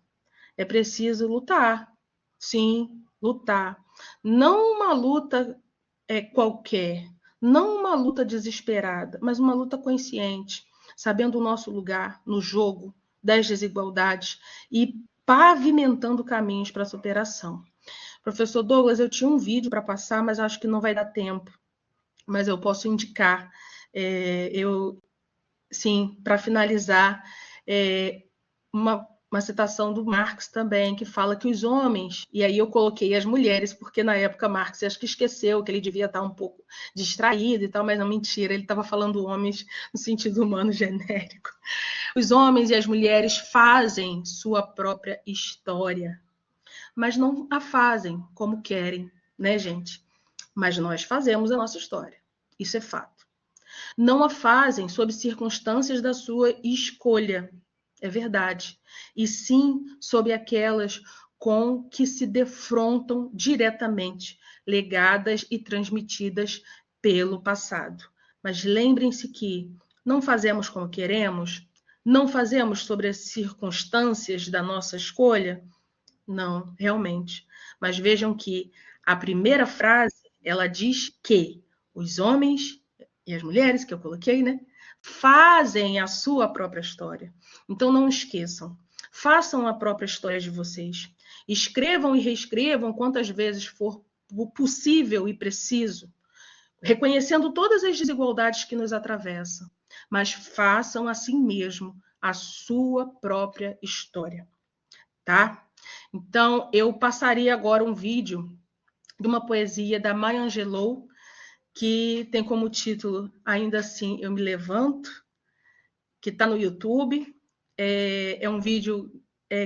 É preciso lutar. Sim, lutar. Não uma luta qualquer, não uma luta desesperada, mas uma luta consciente, sabendo o nosso lugar no jogo das desigualdades e pavimentando caminhos para a superação. Professor Douglas, eu tinha um vídeo para passar, mas acho que não vai dar tempo. Mas eu posso indicar, sim, para finalizar, uma citação do Marx também, que fala que os homens, e aí eu coloquei as mulheres, porque na época Marx acho que esqueceu que ele devia estar um pouco distraído e tal, mas não, mentira, ele estava falando homens no sentido humano genérico. Os homens e as mulheres fazem sua própria história, mas não a fazem como querem, né, gente? Mas nós fazemos a nossa história. Isso é fato. Não a fazem sob circunstâncias da sua escolha. É verdade. E sim sob aquelas com que se defrontam diretamente, legadas e transmitidas pelo passado. Mas lembrem-se que não fazemos como queremos, não fazemos sobre as circunstâncias da nossa escolha. Não, realmente. Mas vejam que a primeira frase, ela diz que os homens e as mulheres, que eu coloquei, né, fazem a sua própria história. Então não esqueçam, façam a própria história de vocês. Escrevam e reescrevam quantas vezes for possível e preciso, reconhecendo todas as desigualdades que nos atravessam, mas façam assim mesmo a sua própria história, tá? Então, eu passaria agora um vídeo de uma poesia da Maya Angelou, que tem como título Ainda Assim Eu Me Levanto, que está no YouTube. É um vídeo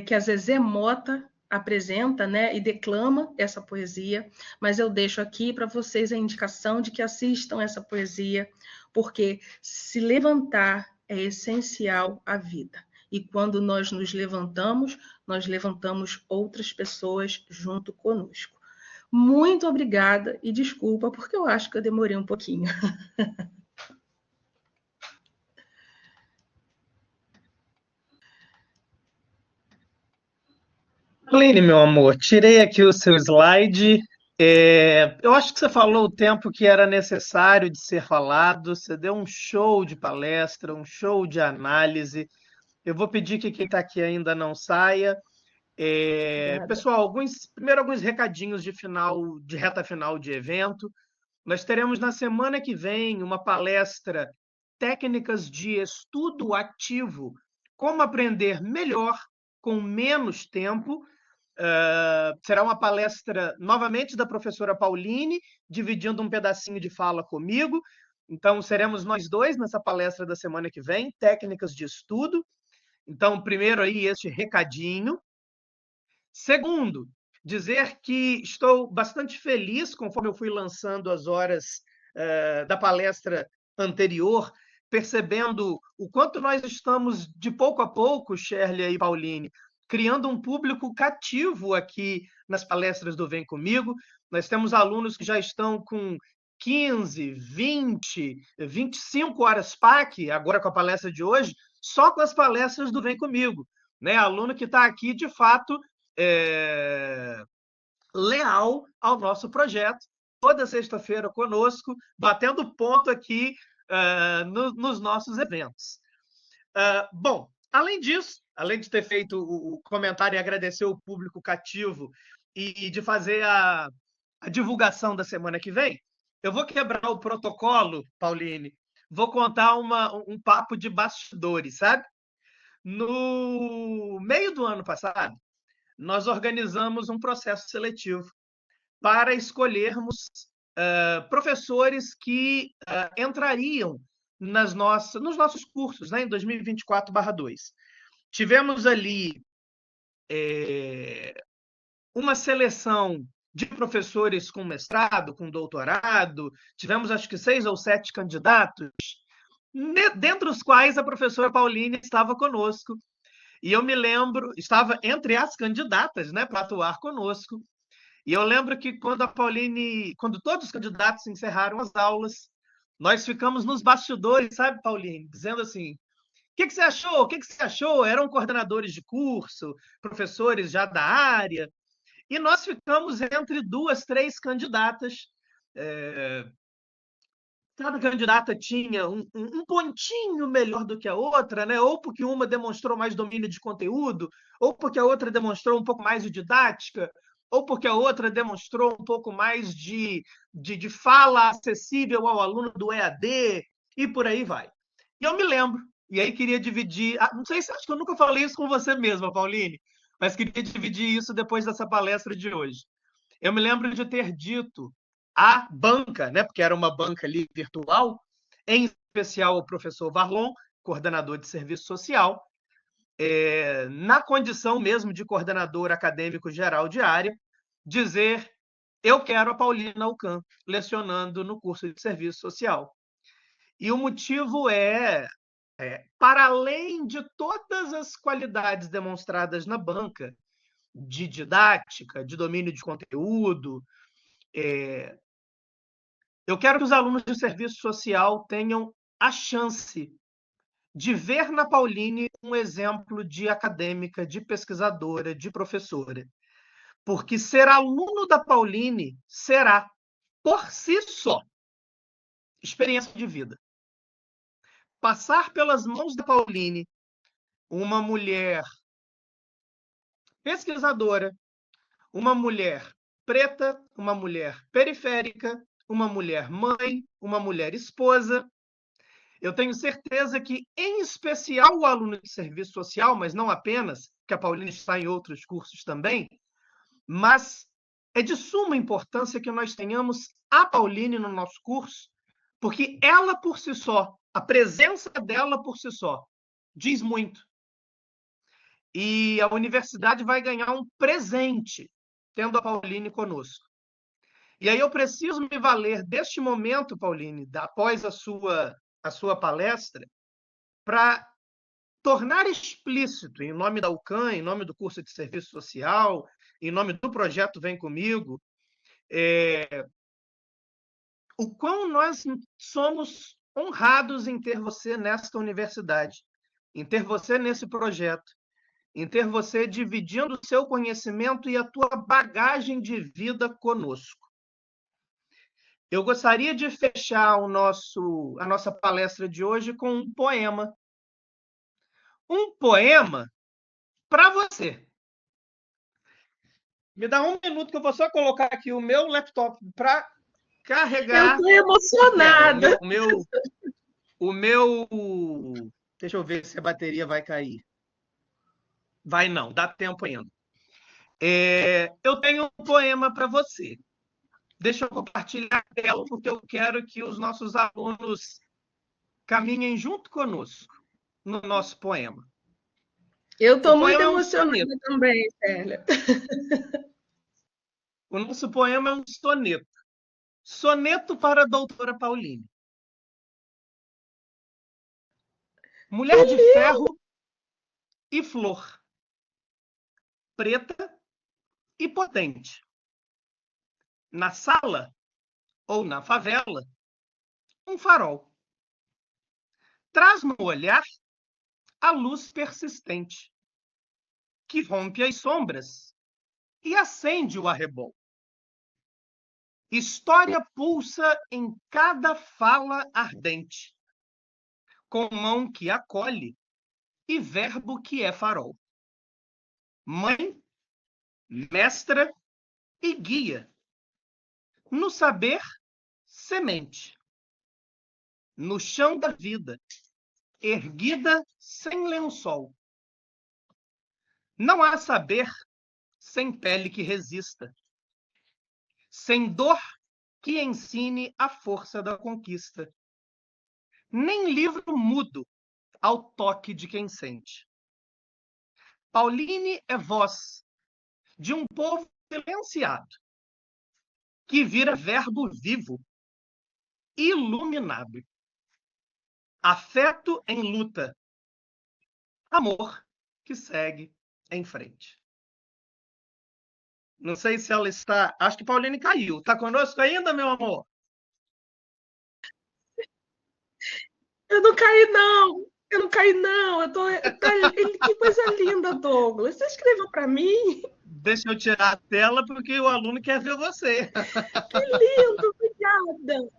que a Zezé Mota apresenta, né, e declama essa poesia, mas eu deixo aqui para vocês a indicação de que assistam essa poesia, porque se levantar é essencial à vida. E quando nós nos levantamos, nós levantamos outras pessoas junto conosco. Muito obrigada e desculpa, porque eu acho que eu demorei um pouquinho. Aline, meu amor, tirei aqui o seu slide. Eu acho que você falou o tempo que era necessário de ser falado. Você deu um show de palestra, um show de análise. Eu vou pedir que quem está aqui ainda não saia. Pessoal, primeiro alguns recadinhos de reta final de evento. Nós teremos na semana que vem uma palestra Técnicas de Estudo Ativo, como aprender melhor com menos tempo. Será uma palestra novamente da professora Pauline, dividindo um pedacinho de fala comigo. Então, seremos nós dois nessa palestra da semana que vem, Técnicas de Estudo. Então, primeiro aí este recadinho. Segundo, dizer que estou bastante feliz, conforme eu fui lançando as horas da palestra anterior, percebendo o quanto nós estamos, de pouco a pouco, Shirley e Pauline, criando um público cativo aqui nas palestras do Vem Comigo. Nós temos alunos que já estão com 15, 20, 25 horas PAC, agora com a palestra de hoje, só com as palestras do Vem Comigo. Né? Aluno que está aqui, de fato, leal ao nosso projeto, toda sexta-feira conosco, batendo ponto aqui nos nossos eventos. Bom, além disso, além de ter feito o comentário e agradecer o público cativo e de fazer a divulgação da semana que vem, eu vou quebrar o protocolo, Pauline, vou contar um papo de bastidores, sabe? No meio do ano passado, nós organizamos um processo seletivo para escolhermos professores que entrariam nos nossos cursos, né, em 2024/2. Tivemos ali uma seleção de professores com mestrado, com doutorado, tivemos acho que 6 ou 7 candidatos, dentre os quais a professora Pauline estava conosco. E eu me lembro, estava entre as candidatas, né, para atuar conosco. E eu lembro que quando todos os candidatos encerraram as aulas, nós ficamos nos bastidores, sabe, Pauline, dizendo assim: o que você achou? O que você achou? Eram coordenadores de curso, professores já da área, e nós ficamos entre 2, 3 candidatas. Cada candidata tinha um pontinho melhor do que a outra, né? Ou porque uma demonstrou mais domínio de conteúdo, ou porque a outra demonstrou um pouco mais de didática, ou porque a outra demonstrou um pouco mais de fala acessível ao aluno do EAD, e por aí vai. E eu me lembro, e aí queria dividir, não sei se acho que eu nunca falei isso com você mesma, Pauline, mas queria dividir isso depois dessa palestra de hoje. Eu me lembro de ter dito à banca, né, porque era uma banca ali virtual, em especial o professor Varlon, coordenador de serviço social, na condição mesmo de coordenador acadêmico geral de área, dizer: eu quero a Paulina Alcan lecionando no curso de serviço social. E o motivo para além de todas as qualidades demonstradas na banca, de didática, de domínio de conteúdo, eu quero que os alunos de serviço social tenham a chance de ver na Pauline um exemplo de acadêmica, de pesquisadora, de professora. Porque ser aluno da Pauline será, por si só, experiência de vida. passar pelas mãos da Pauline, uma mulher pesquisadora, uma mulher preta, uma mulher periférica, uma mulher mãe, uma mulher esposa. Eu tenho certeza que, em especial o aluno de serviço social, mas não apenas, que a Pauline está em outros cursos também, mas é de suma importância que nós tenhamos a Pauline no nosso curso, porque ela por si só, a presença dela por si só, diz muito. E a universidade vai ganhar um presente tendo a Pauline conosco. E aí eu preciso me valer deste momento, Pauline, após a sua palestra, para tornar explícito, em nome da UCAM, em nome do curso de Serviço Social, em nome do projeto Vem Comigo, o quão nós somos honrados em ter você nesta universidade, em ter você nesse projeto, em ter você dividindo o seu conhecimento e a tua bagagem de vida conosco. Eu gostaria de fechar a nossa palestra de hoje com um poema. Um poema para você. Me dá um minuto que eu vou só colocar aqui o meu laptop para carregar. Eu estou emocionada. O meu. Deixa eu ver se a bateria vai cair. Vai não, dá tempo ainda. Eu tenho um poema para você. Deixa eu compartilhar a tela, porque eu quero que os nossos alunos caminhem junto conosco no nosso poema. Eu estou O muito poema é um emocionada soneto. também, Célia. O nosso poema é um soneto. Soneto para a doutora Pauline. Mulher de ferro e flor. Preta e potente. Na sala ou na favela, um farol. Traz no olhar a luz persistente, que rompe as sombras e acende o arrebol. História pulsa em cada fala ardente, com mão que acolhe e verbo que é farol. Mãe, mestra e guia. No saber, semente. No chão da vida, erguida sem lençol. Não há saber sem pele que resista, sem dor que ensine a força da conquista, nem livro mudo ao toque de quem sente. Pauline é voz de um povo silenciado, que vira verbo vivo, iluminado. Afeto em luta, amor que segue em frente. Não sei se ela está. Acho que Pauline caiu. Está conosco ainda, meu amor? Eu não caí, não. Eu não caí, não. Que coisa linda, Douglas. Você escreveu para mim? Deixa eu tirar a tela porque o aluno quer ver você. Que lindo, obrigada.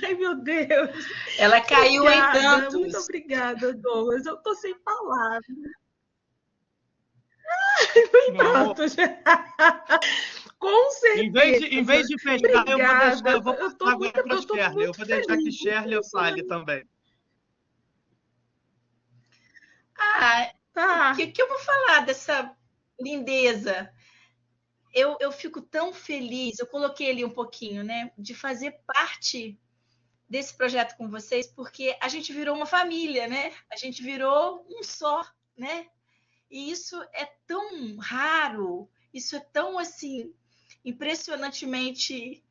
Ai, meu Deus. Ela caiu obrigada, em tantos. muito obrigada, Douglas. Eu estou sem palavras. Tantos. Com certeza. Em vez de fechar, obrigada. eu vou passar agora para a Shirley. Eu vou deixar que Shirley fale também. O que eu vou falar dessa lindeza? Eu fico tão feliz, eu coloquei ali um pouquinho, né, de fazer parte desse projeto com vocês, porque a gente virou uma família, né? A gente virou um só, né? E isso é tão raro, isso é tão, assim, impressionantemente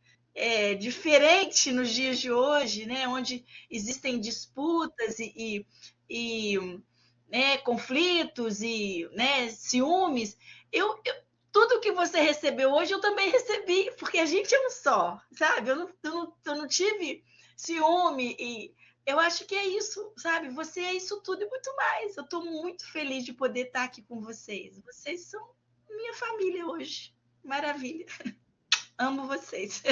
diferente nos dias de hoje, né? Onde existem disputas e né, conflitos e né, ciúmes. Tudo que você recebeu hoje eu também recebi, porque a gente é um só, sabe? Eu não tive ciúme e eu acho que é isso, sabe? Você é isso tudo e muito mais. Eu estou muito feliz de poder estar aqui com vocês. Vocês são minha família hoje. Maravilha. Amo vocês.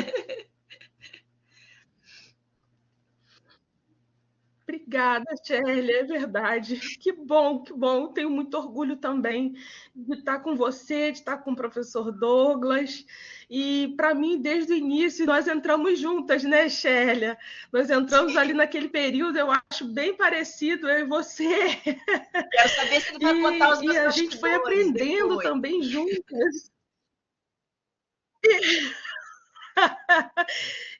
Obrigada, Shirley, é verdade. Que bom, que bom. Tenho muito orgulho também de estar com você, de estar com o professor Douglas. E, para mim, desde o início, nós entramos juntas, né, Shirley? Nós entramos ali naquele período, eu acho bem parecido, eu e você. Quero saber se ele vai contar os E meus a gente foi bastidores aprendendo depois. também juntas.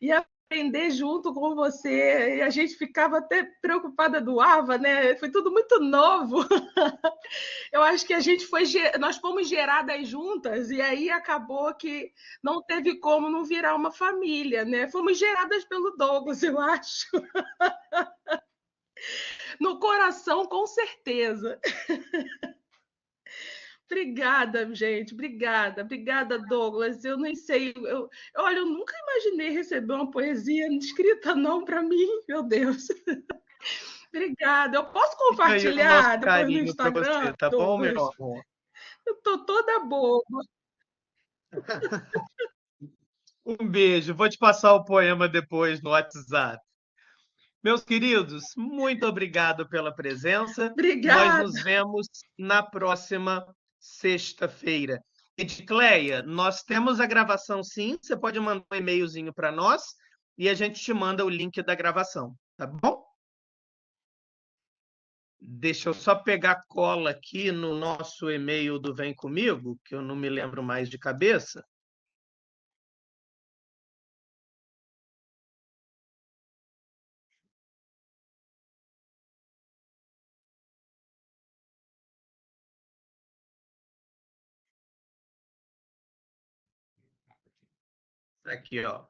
E aprender junto com você, e a gente ficava até preocupada do AVA, né? Foi tudo muito novo. Eu acho que nós fomos geradas juntas, e aí acabou que não teve como não virar uma família, né? Fomos geradas pelo Douglas, eu acho. No coração, com certeza. Obrigada, gente. Obrigada. Obrigada, Douglas. Eu nem sei. Olha, eu nunca imaginei receber uma poesia escrita, não, para mim. Meu Deus. Obrigada. Eu posso Fica aí o nosso compartilhar depois no carinho para Instagram, você, tá bom, meu Douglas? amor? Eu tô toda boba. Um beijo. Vou te passar o poema depois no WhatsApp. Meus queridos, muito obrigado pela presença. Nós Obrigada. nos vemos na próxima sexta-feira. Edicleia, nós temos a gravação sim. Você pode mandar um e-mailzinho para nós e a gente te manda o link da gravação, tá bom? Deixa eu só pegar cola aqui no nosso e-mail do Vem Comigo, que eu não me lembro mais de cabeça. Aqui, ó.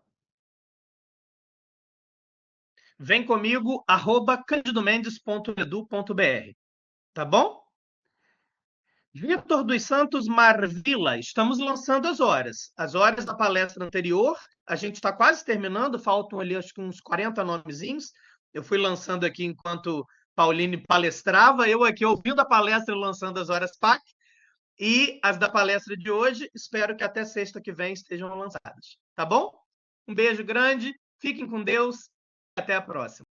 Vem comigo, @candidomendes.edu.br. Tá bom? Vitor dos Santos Marvila, estamos lançando as horas. As horas da palestra anterior, a gente está quase terminando, faltam ali acho que uns 40 nomezinhos. Eu fui lançando aqui enquanto Pauline palestrava, eu aqui ouvindo a palestra e lançando as horas PAC. E as da palestra de hoje, espero que até sexta que vem estejam lançadas. Tá bom? Um beijo grande, fiquem com Deus e até a próxima.